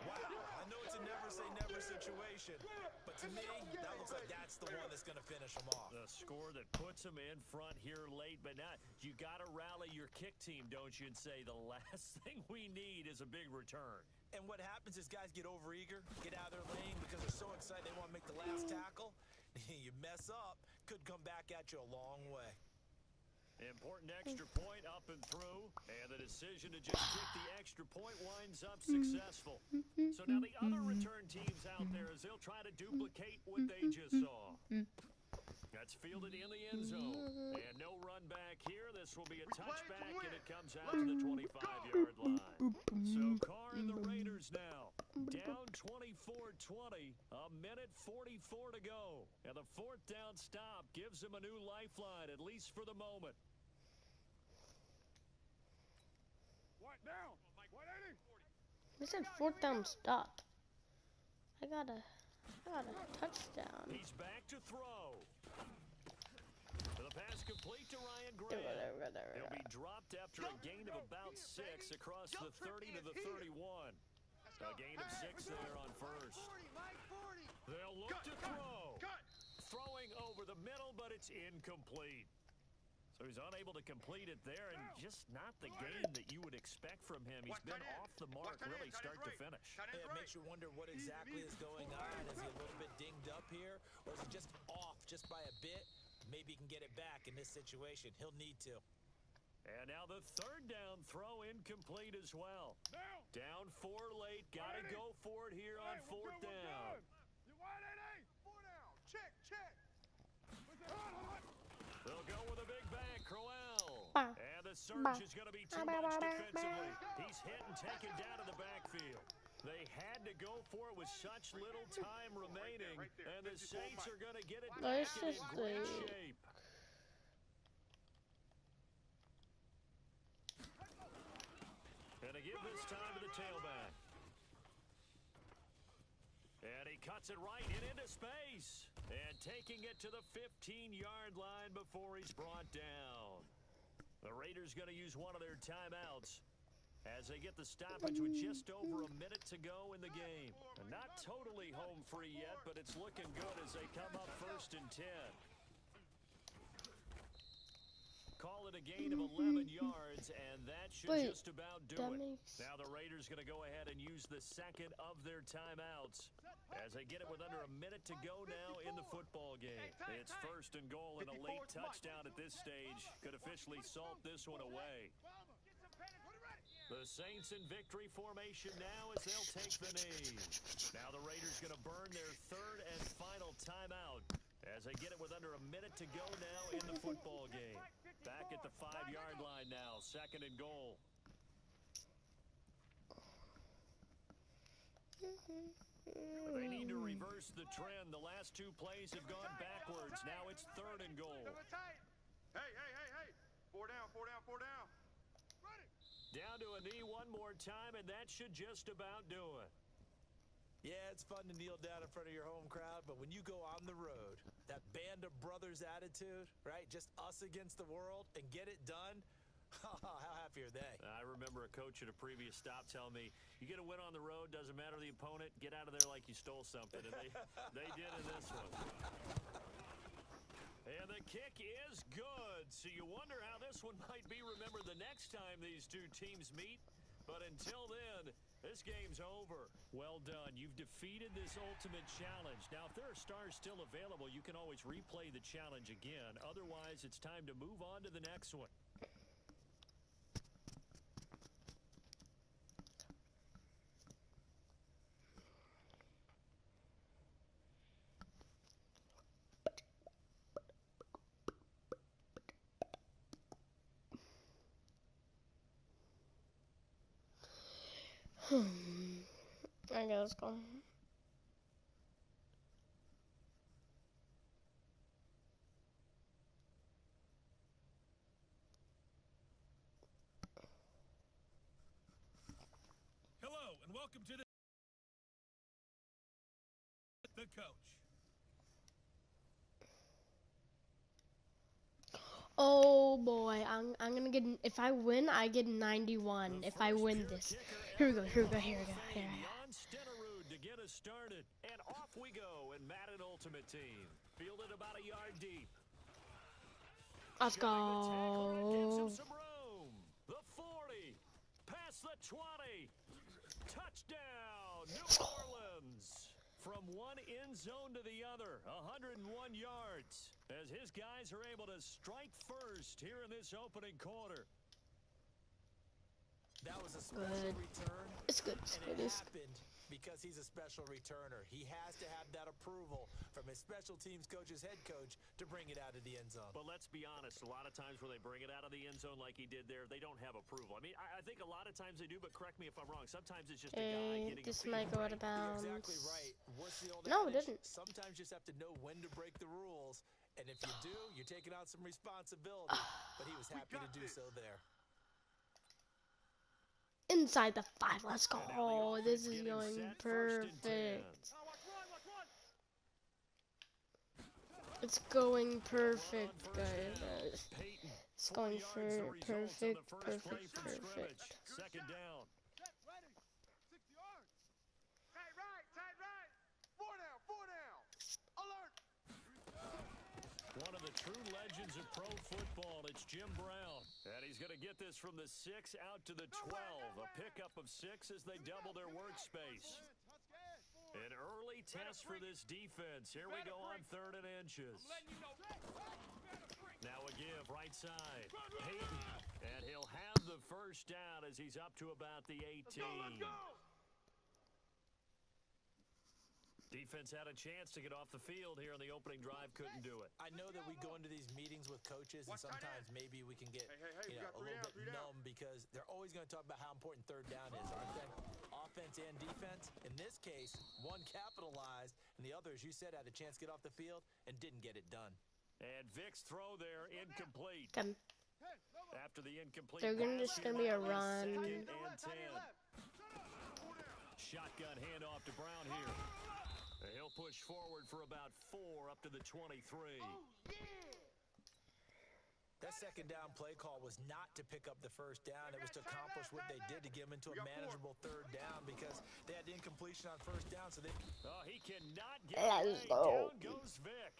Wow, I know it's a never say never situation, but to me, that looks like that's the one that's going to finish them off.
The score that puts them in front here late, but not. You got to rally your kick team, don't you, and say the last thing we need is a big return.
And what happens is guys get overeager, get out of their lane because they're so excited they want to make the last tackle. You mess up, could come back at you a long way.
Important extra point up and through, and the decision to just kick the extra point winds up successful. So now the other return teams out there, as they'll try to duplicate what they just saw. That's fielded in the end zone, and no run back here. This will be a touchback, and it comes out to the 25-yard line. So Carr and the Raiders now down 24-20, a minute 44 to go, and the fourth down stop gives them a new lifeline, at least for the moment.
Down. 180.
They said fourth down stop. I got a touchdown.
He's back to throw. The pass complete to Ryan Graham. He'll be dropped after a gain of about 6 across the 30 to the 31. A gain of 6 there on first. They'll look to throw. Throwing over the middle, but it's incomplete. So he's unable to complete it there, and just not the game that you would expect from him. He's been off the mark really start to finish.
It makes you wonder what exactly is going on. Is he a little bit dinged up here, or is he just off just by a bit? Maybe he can get it back in this situation. He'll need to.
And now the third down throw incomplete as well. Down 4 late. Got to go for it here on fourth down.
4 down. Check.
They'll go with a big back, Crowell. And the surge is going to be too much defensively. He's hit and taken down to the backfield. They had to go for it with such little time remaining, and the Saints are going to get it back in great shape. And they give this time to the tailback. And he cuts it right into space. And taking it to the 15-yard line before he's brought down. The Raiders going to use one of their timeouts as they get the stoppage with just over a minute to go in the game. And not totally home free yet, but it's looking good as they come up 1st and 10. Call it a gain of 11 yards, and that should just about do it. Now the Raiders going to go ahead and use the second of their timeouts as they get it with under a minute to go now in the football game. It's 1st and goal, and a late touchdown at this stage could officially salt this one away. The Saints in victory formation now as they'll take the knee. Now the Raiders going to burn their third and final timeout as they get it with under a minute to go now in the football game. Back at the 5-yard line now, 2nd and goal. They need to reverse the trend. The last 2 plays have gone backwards. Now it's 3rd and goal.
Hey. 4 down.
Down to a knee one more time, and that should just about do it.
Yeah, it's fun to kneel down in front of your home crowd, but when you go on the road, that band of brothers attitude, right? Just us against the world and get it done. How happy are they?
I remember a coach at a previous stop telling me, you get a win on the road, doesn't matter the opponent, get out of there like you stole something. And they did in this one. And the kick is good. So you wonder how this one might be remembered the next time these two teams meet. But until then, this game's over. Well done. You've defeated this ultimate challenge. Now, if there are stars still available, you can always replay the challenge again. Otherwise, it's time to move on to the next one.
I guess let's go.
Hello, and welcome to the coach.
Oh boy, I'm gonna get, if I win, I get 91. If I win this. Here we go.
To get us started, and off we go in Madden Ultimate Team. Fielded about a yard deep.
Let's
Showing the tackler and gives him
go.
some room. The 40, past the 20. Touchdown, New Orleans. From one end zone to the other, 101 yards. As his guys are able to strike first here in this opening quarter.
That was a special return.
It's good.
And it happened because he's a special returner. He has to have that approval from his special teams coach's head coach to bring it out of the end zone.
But let's be honest, a lot of times where they bring it out of the end zone like he did there, they don't have approval. I mean, I think a lot of times they do, but correct me if I'm wrong. Sometimes it's just a guy getting
This
a feel
might go out
right.
of bounds.
You're exactly right. What's the old
No, it
adage?
didn't.
Sometimes you just have to know when to break the rules. And if you do, you're taking on some responsibility. But he was happy to do so there.
Inside the 5. Let's go. Oh, this is going perfect. It's going perfect, guys. It's going for perfect.
Second down.
Tight right, tight right. 4 down. Alert.
One of the true legends of pro football, it's Jim Brown. And he's going to get this from the 6 out to the 12. A pickup of 6 as they double their workspace. An early test for this defense. Here we go on 3rd and inches. Now a give, right side. Peyton. And he'll have the first down as he's up to about the 18. Defense had a chance to get off the field here on the opening drive, couldn't do it.
I know that we go into these meetings with coaches, and sometimes maybe we can get a little bit numb because they're always going to talk about how important 3rd down is, aren't they? Offense and defense. In this case, one capitalized, and the other, as you said, had a chance to get off the field and didn't get it done.
And Vic's throw there, incomplete.
Come.
After the incomplete,
They're just going to be a run.
2nd and 10. Shotgun handoff to Brown here. He'll push forward for about 4 up to the 23.
That 2nd down play call was not to pick up the 1st down. It was to accomplish what they did to get them into a manageable 3rd down because they had incompletion on 1st down. So they.
Oh, he cannot get away. Down goes Vic.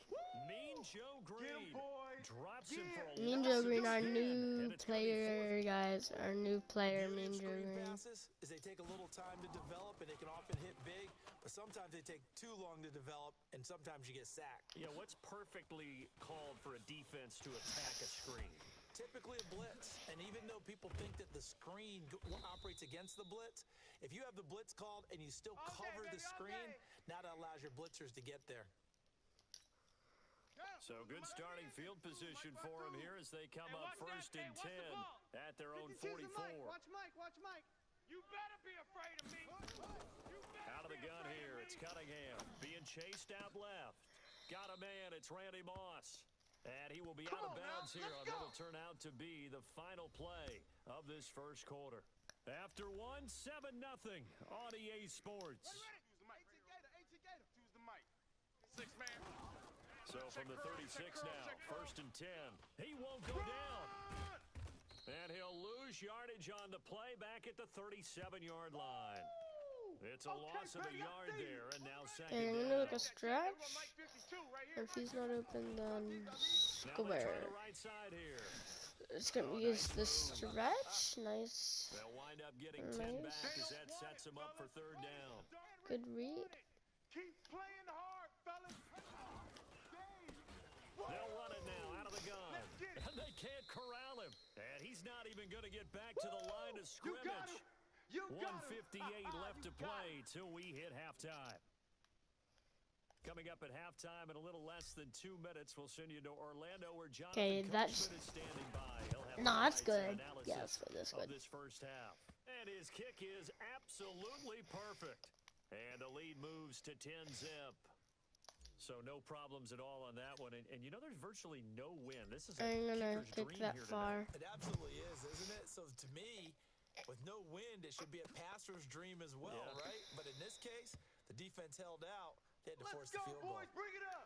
Mean Joe Green drops him for a
Mean Joe Green, our new player, guys. Our new player, Mean Joe Green.
Passes is they take a little time to develop, and they can often hit big. But sometimes they take too long to develop, and sometimes you get sacked.
Yeah, what's perfectly called for a defense to attack a screen?
Typically a blitz, and even though people think that the screen operates against the blitz, if you have the blitz called and you still cover the screen, now that allows your blitzers to get there.
So good starting field position for them here as they come up 1st and 10 at their own 44.
Watch Mike. You better be afraid of me.
Out of the gun here, it's Cunningham being chased out left. Got a man, it's Randy Moss. And he will be out of bounds here on what will turn out to be the final play of this 1st quarter. After 7-0 on EA Sports. So from the 36 now, 1st and 10. He won't go down. And he'll lose yardage on the play back at the 37-yard line. It's a loss of a yard there, and now 2nd
And I'm
down.
going to look a stretch. If he's not open, then square.
Right side here.
It's going to be used the stretch. Nice.
They'll wind up getting 10 back as that sets them up for 3rd down.
Good read.
Keep playing hard, fellas.
They'll run it now out of the gun. And they can't corral him. And he's not even going to get back to the line of scrimmage. 1:58 left to play till we hit halftime. Coming up at halftime in a little less than 2 minutes, we'll send you to Orlando where Jonathan Coachman is standing by. He'll have
that's good. Yes, that's good.
This 1st half. And his kick is absolutely perfect. And the lead moves to 10-zip. So no problems at all on that one. And you know there's virtually no wind. This is a
I'm gonna
kicker's
kick
dream
that
here
far.
tonight.
It absolutely is, isn't it? So to me, with no wind, it should be a passer's dream as well, right? But in this case, the defense held out. They had to force the field goal.
Boys, bring it up.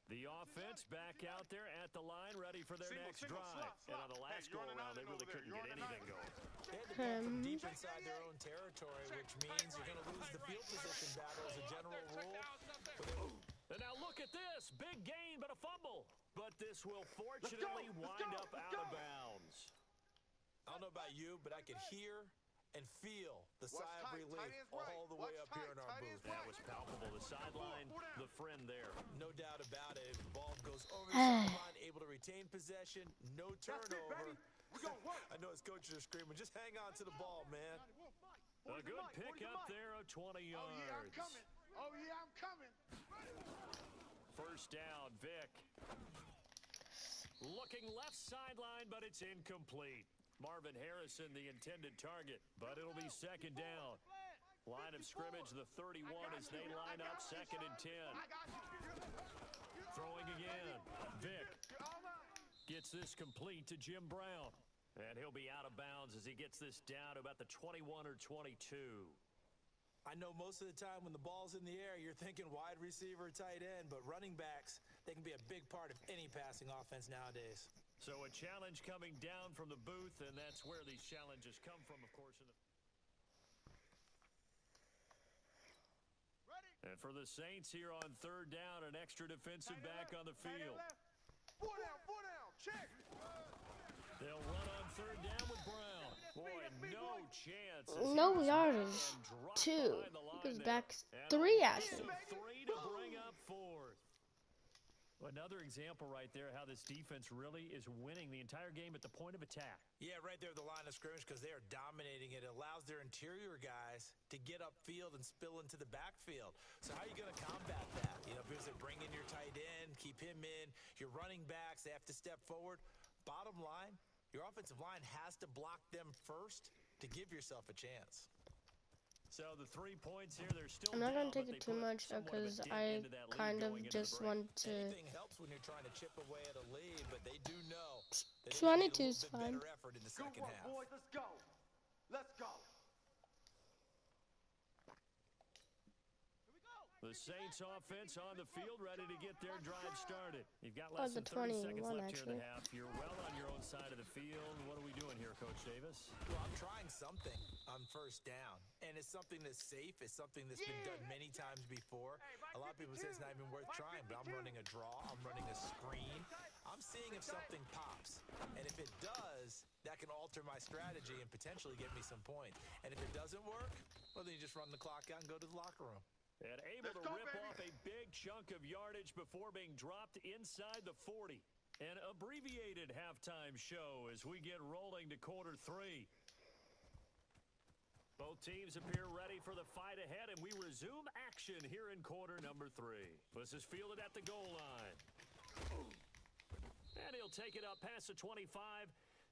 The offense back out there at the line, ready for their next drive. And on the last go-around, they really couldn't get anything going.
They had to come from deep inside their own territory, which means you're going to lose the field position battle as a general rule.
And now look at this. Big gain, but a fumble. But this will fortunately wind up out of bounds.
I don't know about you, but I could hear and feel the sigh of relief all the way up here in our booth.
That was palpable. The sideline, the friend there.
No doubt about it. The ball goes over the sideline, able to retain possession, no turnover. I know his coaches are screaming, just hang on to the ball, man.
A good pick up there of 20 yards.
Oh, yeah, I'm coming. Oh, yeah, I'm coming.
First down, Vic. Looking left sideline, but it's incomplete. Marvin Harrison, the intended target, but it'll be second down. Line of scrimmage, the 31 as they line up, 2nd and 10. Throwing again. Vic gets this complete to Jim Brown. And he'll be out of bounds as he gets this down to about the 21 or 22.
I know most of the time when the ball's in the air, you're thinking wide receiver, tight end, but running backs, they can be a big part of any passing offense nowadays.
So a challenge coming down from the booth, and that's where these challenges come from, of course. And for the Saints here on 3rd down, an extra defensive back on the field.
4 down, check.
They'll run on 3rd down with Brown. Boy, no chance.
No yardage. 2. Goes back 3 actually.
3 to bring up 4th. Another example right there how this defense really is winning the entire game at the point of attack.
Yeah, right there at the line of scrimmage because they are dominating it. It allows their interior guys to get upfield and spill into the backfield. So how are you going to combat that? You know, because they bring in your tight end, keep him in. Your running backs, they have to step forward. Bottom line, your offensive line has to block them first to give yourself a chance.
So the 3 points here, they're still
I'm not
down,
going to take it too much because I kind of just want to...
Anything helps when you're trying to chip away at a lead, but they do know that
22 is fine.
better effort in the second half.
Boys, let's go. Let's go.
The Saints offense on the field ready to get their drive started. You've got less than 30 seconds left here in the half. You're well on your own side of the field. What are we doing here, Coach Davis?
Well, I'm trying something on 1st down, and it's something that's safe. It's something that's been done many times before. A lot of people say it's not even worth trying, but I'm running a draw. I'm running a screen. I'm seeing if something pops, and if it does, that can alter my strategy and potentially get me some points. And if it doesn't work, well, then you just run the clock out and go to the locker room.
And able to rip off a big chunk of yardage before being dropped inside the 40. An abbreviated halftime show as we get rolling to quarter 3. Both teams appear ready for the fight ahead, and we resume action here in quarter number 3. This is fielded at the goal line. And he'll take it up past the 25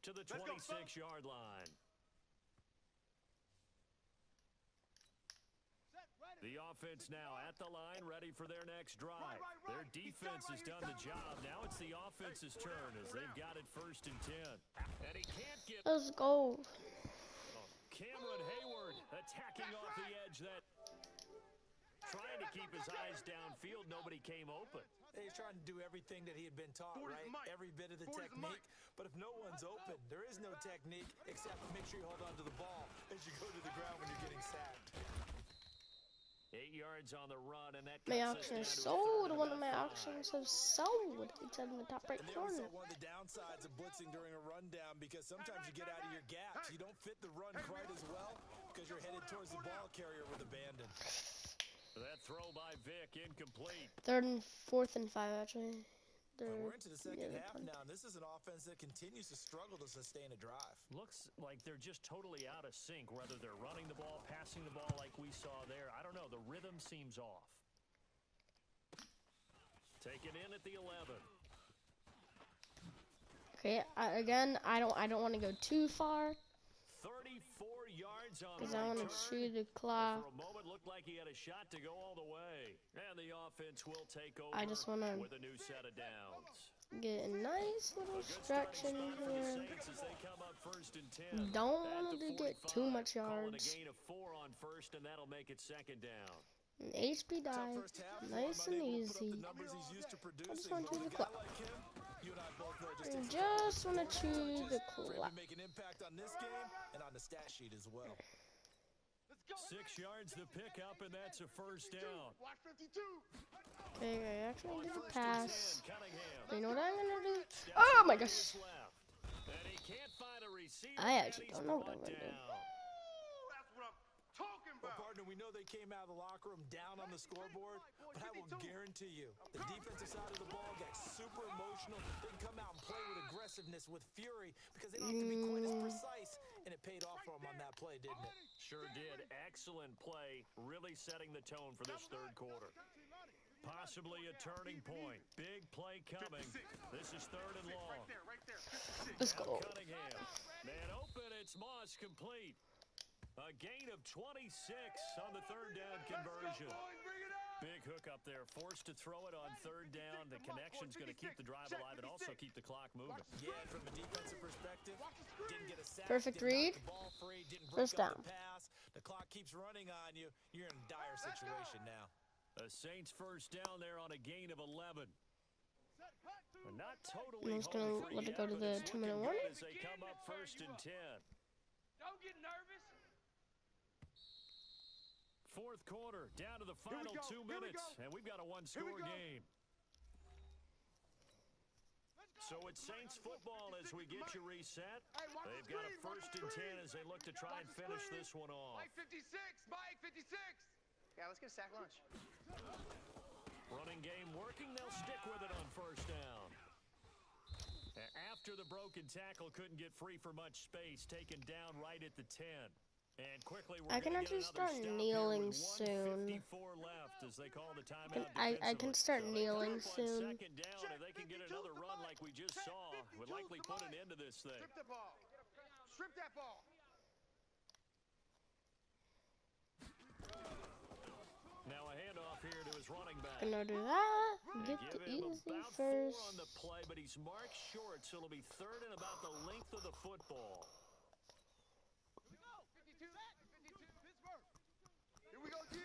to the 26-yard line. The offense now at the line, ready for their next drive. Their defense has done the job. Now it's the offense's turn as they've got it 1st and 10. And he can't get...
Let's go.
Cameron Hayward attacking off the edge that... Trying to keep his eyes downfield. Nobody came open.
He's trying to do everything that he had been taught, right? Every bit of the technique. But if no one's open, there is no technique except make sure you hold on to the ball as you go to the ground when you're getting sacked.
8 yards on the run, and that
My auction is sold. One of my auctions have sold. It's in the top right corner.
And one of the downsides of blitzing during a rundown because sometimes you get out of your gaps. You don't fit the run quite as well because you're headed towards the ball carrier with abandon.
That throw by Vic incomplete.
3rd and 4th and 5 actually.
We're into the second half now, and this is an offense that continues to struggle to sustain a drive.
Looks like they're just totally out of sync, whether they're running the ball, passing the ball like we saw there. I don't know. The rhythm seems off. Taken in at the 11.
Okay, again, I don't want to go too far.
34 yards on
because I want to shoot the clock.
For a moment, looked like he had a shot to go all the way. And the offense will take over
I just want to
with a new set of downs.
Get a nice little stretch in here. Don't want to get too much yards.
A gain of 4 on 1st, and that'll make it 2nd down.
An HP dive, nice and easy. I just want to choose the clock. I just want to choose the clock.
Make an impact on this game and on the stat sheet as well.
6 yards to pick up, and that's a 1st down.
Watch 52.
Okay, I actually did a
First and
pass.
10, Cunningham.
You know what I'm gonna do?
Steps
Oh my
away to
gosh.
his left. And he can't find a receiver,
I
and
actually
he's
don't know what I'm
brought
gonna do.
down.
That's what I'm talking
Well,
about.
partner, we know they came out of the locker room down on the scoreboard, but I will guarantee you, the defensive side of the ball got super emotional. They can come out and play with aggressiveness, with fury, because they don't have to be quite as precise, and it paid off for them on that play, didn't it?
Sure did. Excellent play, really setting the tone for this third quarter. Possibly a turning point. Big play coming. This is third and long.
Right there. 56.
Let's
Now
go.
Cunningham. Man open, it's Moss complete. A gain of 26 on the third down conversion.
Boys, bring it up.
Big hook up there, forced to throw it on third down. The connection's going to keep the drive alive and also keep the clock moving.
Yeah, from a defensive perspective, didn't get a sack,
Perfect
didn't
read.
knock the ball free, didn't break
First
up
down.
the pass. The clock keeps running on you. You're in a dire situation now.
The Saints first down there on a gain of 11. And not totally
I'm just gonna
home free
let it
yet,
go to
but
the
it's
2-minute
looking
warning.
good as they come up first and 10.
Don't get nervous.
Fourth quarter, down to the final
go.
2
Here we
minutes,
go.
and we've got a one-score
go.
game. So it's Saints football as we get you reset.
Hey, watch
They've
the
got a
screen, watch
first
the
and 10
screen.
as they look to try and finish this one off.
Mike 56. Mike 56. Yeah, let's get a sack lunch.
Running game working, they'll stick with it on first down. After the broken tackle, couldn't get free for much space, taken down right at the 10. And quickly, we're
I can
gonna get
actually
another
start
stop
kneeling
here with
soon.
1:54 left as they call the timeout
I can
defensively.
start
So they
kneeling
come up on
soon.
second down, if they can get another run like we just saw, would likely put an end to this thing.
Strip the ball. Strip that ball.
Now a handoff here to his running back.
Gonna do that.
They
Get
give
the
him
easy
about 4
first.
on the play, but he's marked short, so it'll be third and about the length of the football.
52. 52. Pittsburgh. Here we go, G.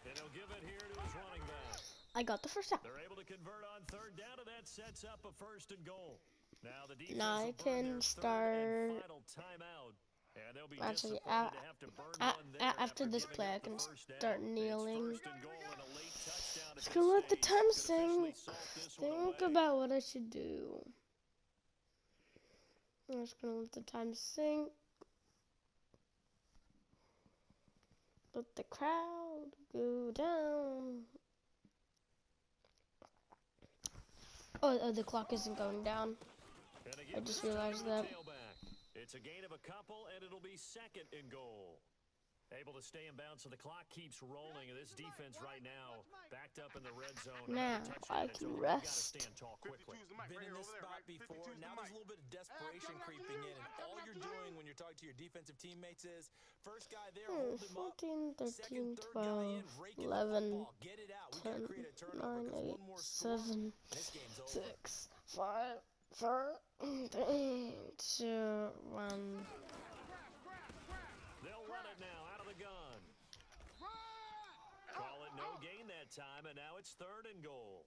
And he'll give it here to his running back.
I got the first down.
They're able to convert on third down, and that sets up a first and goal. Now the defense
Now I
will burn
can
their third and
start.
final timeout. And they'll be
Actually,
disappointed to have to burn one there
after this
giving
play,
up
I can
the first down.
start
It's
kneeling.
first and goal and a late touchdown at
Just
this
gonna let the
stage.
time
Could officially
sink.
salt this one
Think
away.
about what I should do. I'm just gonna let the time sink. Let the crowd go down. Oh, the clock isn't going down.
And
I just realized that.
It's a gain of a couple, and it'll be second and goal. Able to stay in bounds, so the clock keeps rolling. And this defense right now, backed up in the red zone.
Now I can rest.
Stand tall quickly.
Been in this spot before. Now there's a little bit of desperation creeping in. And all you're doing when you're talking to your defensive teammates is, first guy there, hold him up.
14, 13,
Second, third guy
12,
in, rake in the
11,
football. Get it out. We got
10,
to create a turnover
9,
because
8,
one more score,
7,
this game's over.
6, 5, 4, 3, 2, 1.
They'll run it now out of the gun. Call it no gain that time, and now it's third and goal.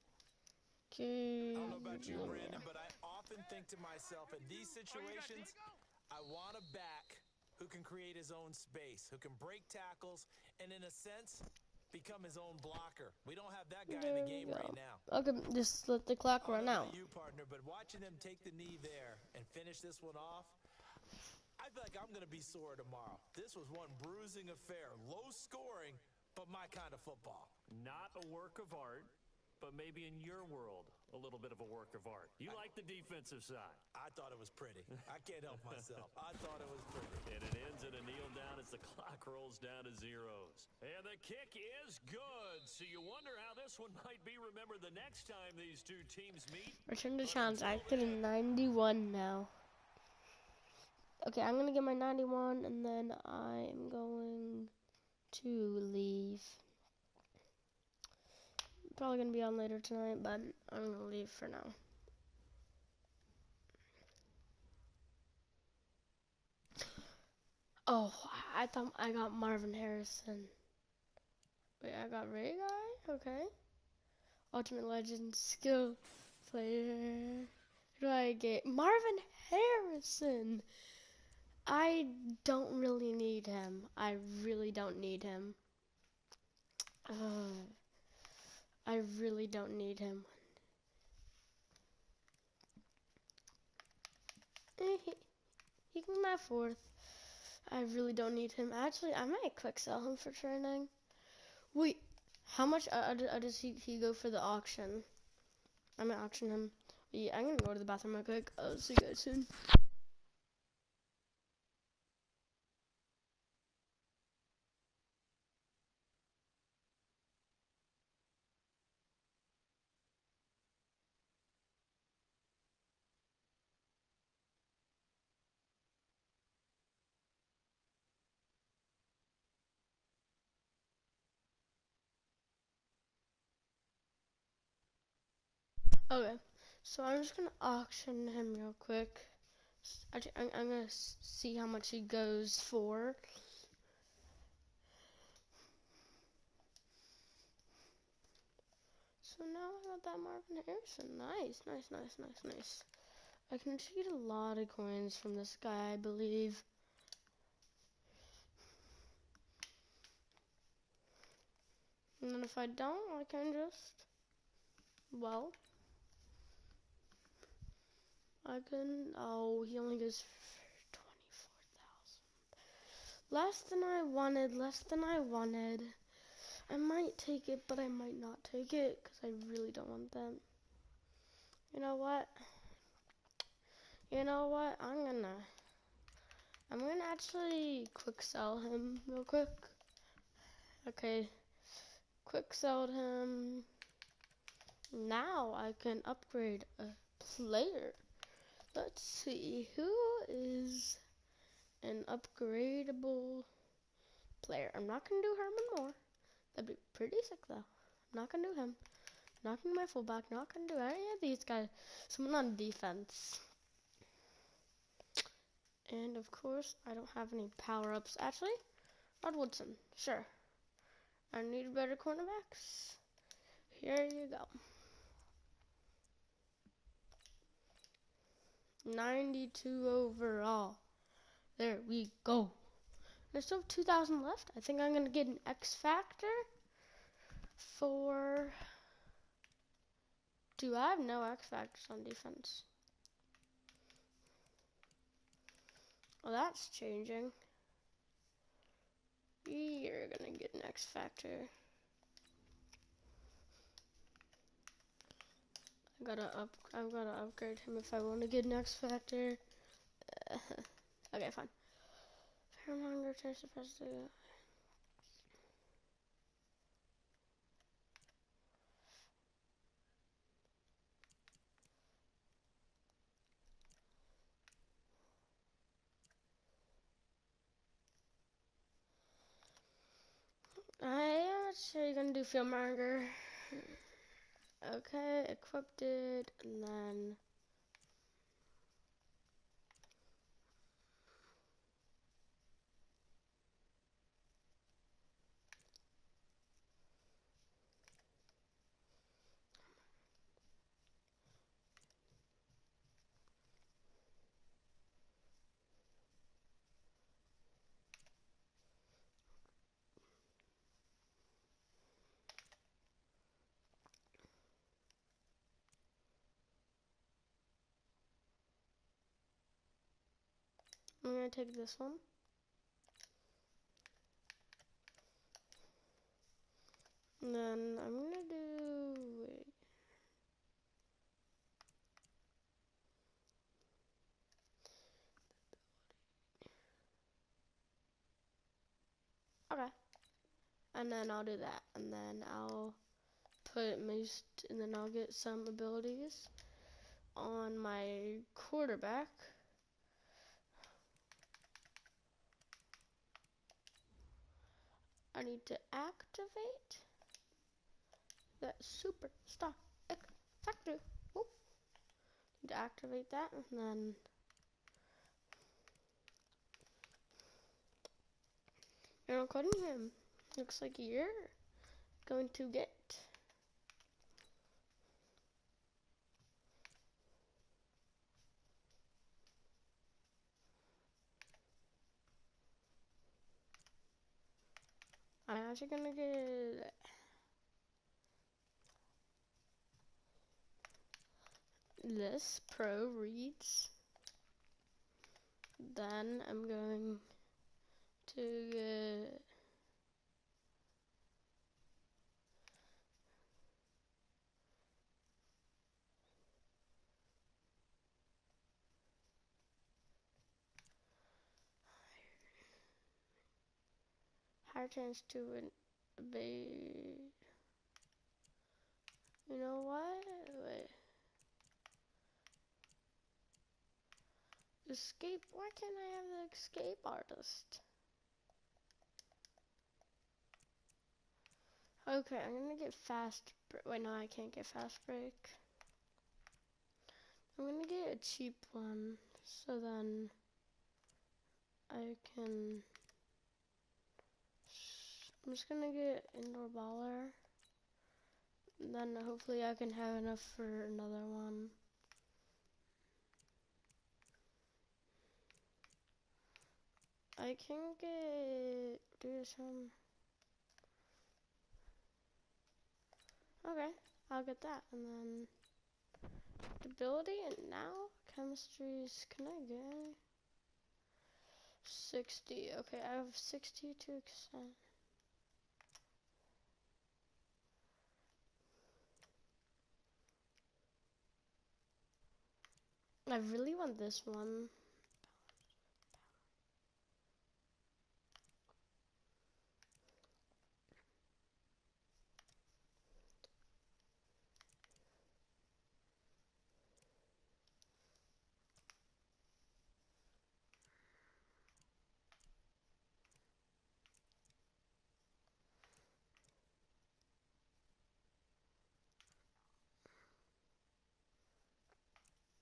I don't know about you, Brandon, but I often think to myself, in these situations, I want a back who can create his own space, who can break tackles, and in a sense, become his own blocker. We don't have that guy in the game right now.
Okay, just let the clock run out.
You, partner, but watching them take the knee there and finish this one off, I feel like I'm going to be sore tomorrow. This was one bruising affair, low scoring, but my kind of football.
Not a work of art, but maybe in your world, a little bit of a work of art. You like the defensive side.
I thought it was pretty. I can't help myself. I thought it was pretty.
And it ends in a kneel down as the clock rolls down to zeros. And the kick is good. So you wonder how this one might be remembered the next time these two teams meet.
Return to challenge. I get a 91 now. Okay, I'm gonna get my 91, and then I'm going to leave. Probably gonna be on later tonight, but I'm gonna leave for now. Oh, I thought I got Marvin Harrison. Wait, I got Ray Guy? Okay. Ultimate Legend skill player. Who do I get? Marvin Harrison! I don't really need him. I really don't need him. I really don't need him. He can be my 4th. I really don't need him. Actually, I might quick sell him for training. Wait, how much does he go for the auction? I'm gonna auction him. Yeah, I'm gonna go to the bathroom real quick. I'll see you guys soon. Okay, so I'm just gonna auction him real quick. I'm gonna see how much he goes for. So now I got that Marvin Harrison. Nice, nice, nice, nice, nice. I can actually get a lot of coins from this guy, I believe. And then if I don't, I can just, well, I can, oh, he only goes for 24,000. Less than I wanted, less than I wanted. I might take it, but I might not take it, because I really don't want them. You know what? You know what? I'm gonna actually quick sell him real quick. Okay, quick sold him. Now I can upgrade a player. Let's see, who is an upgradable player? I'm not gonna do Herman Moore. That'd be pretty sick though. I'm not gonna do him. Not gonna do my fullback. Not gonna do any of these guys. Someone on defense. And of course, I don't have any power-ups. Actually, Rod Woodson. Sure. I need better cornerbacks. Here you go. 92 overall. There we go. There's still 2,000 left. I think I'm going to get an X Factor for... Do I have no X Factors on defense? Well, that's changing. You're going to get an X Factor. I've got to upgrade him if I want to get an X Factor. Okay, fine. Fairmonger, change the president. I am actually gonna do Fairmonger. Okay, equipped it, and then I'm gonna take this one. And then I'm gonna do, wait. Okay. And then I'll do that. And then I'll put most, and then I'll get some abilities on my quarterback. I need to activate that superstar factor. Whoop. Need to activate that, and then according to him, looks like you're going to get I'm actually gonna get this pro reads. Then I'm going to get higher chance to be. You know what? Wait. Escape. Why can't I have the escape artist? Okay, I'm gonna get fast. Wait, no, I can't get fast break. I'm gonna get a cheap one, so then I can. I'm just gonna get indoor baller. Then hopefully I can have enough for another one. I can do some. Okay, I'll get that, and then ability, and now chemistries. Can I get 60? Okay, I have 62%. I really want this one.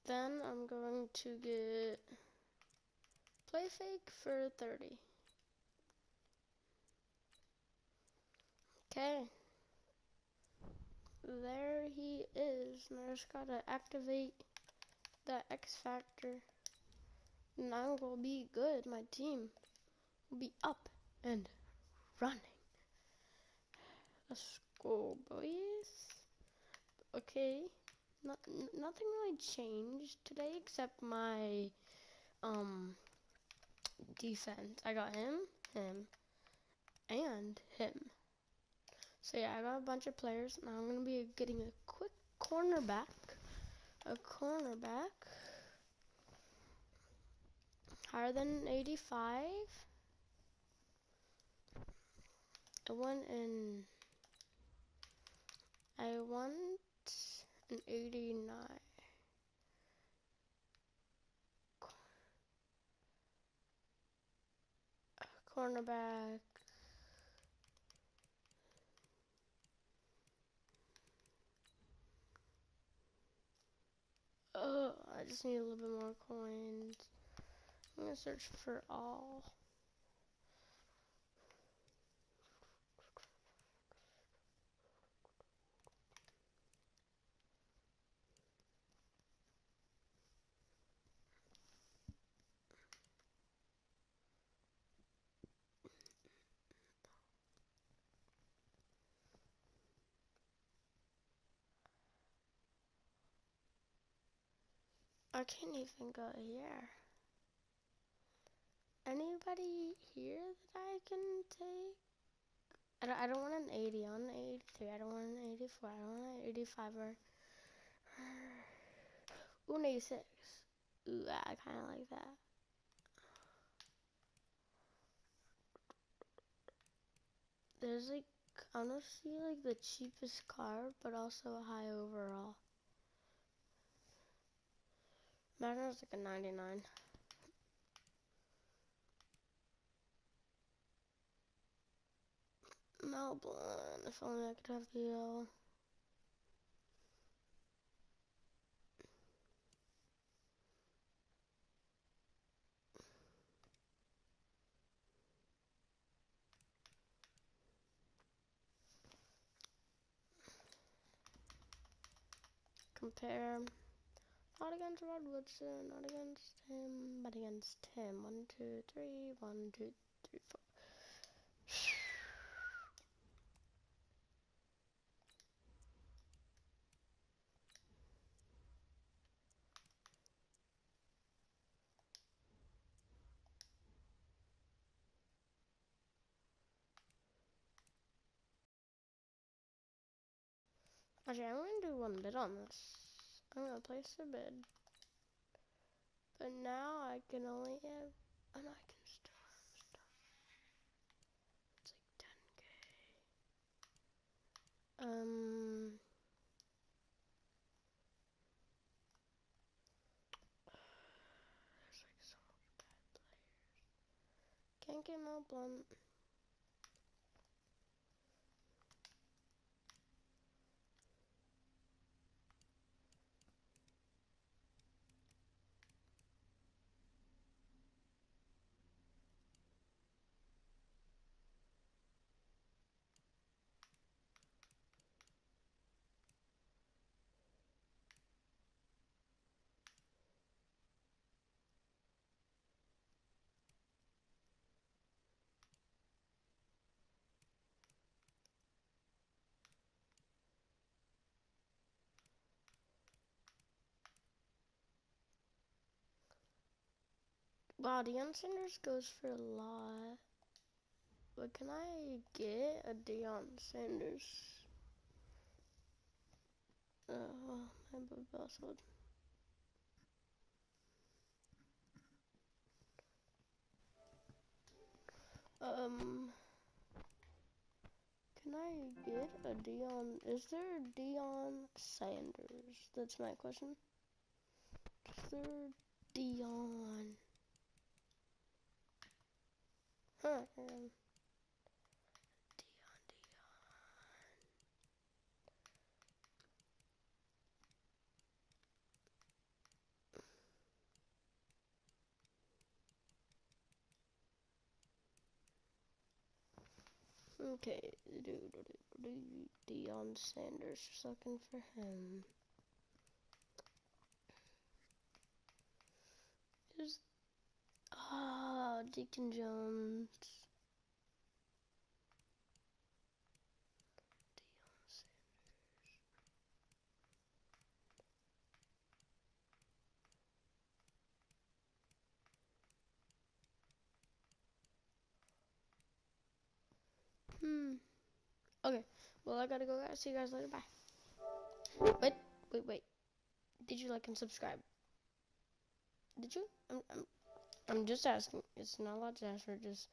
Then I'm going to get play fake for 30. Okay. There he is. And I just gotta activate that X factor. And I'm gonna be good. My team will be up and running. Let's go, boys. Okay. Nothing really changed today except my defense. I got him, and him. So yeah, I got a bunch of players. Now I'm gonna be getting a quick cornerback. Higher than 85. I want an 89. Cornerback. Oh, I just need a little bit more coins. I'm gonna search for all. I can't even go here. Anybody here that I can take? I don't want an 80. I want an 83. I don't want an 84. I don't want an 85 or an 86. Ooh, I kind of like that. There's like, honestly, like the cheapest car, but also a high overall. Madden is like a 99. Melbourne, if only I could have the compare. Not against Rod Woodson, not against him, but against him. 1, 2, 3, 1, 2, 3, 4. Actually, I'm going to do one bid on this. I'm going to place a bid. But now I can only have... Oh, no, I can still have stuff. It's like 10K. There's like so many bad players. Can't get Mo Blunt. Wow, Deion Sanders goes for a lot. But can I get a Deion Sanders? My password. Can I get a Deion? Is there a Deion Sanders? That's my question. Is there a Deion? Huh. Deion. Okay, Deion Sanders. Just looking for him. Is Deacon Jones. Okay. Well, I gotta go, guys. See you guys later. Bye. Wait. Did you like and subscribe? Did you? I'm just asking. It's not a lot to ask for. Just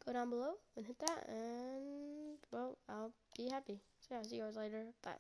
go down below and hit that, and well, I'll be happy. So yeah, see you guys later. Bye.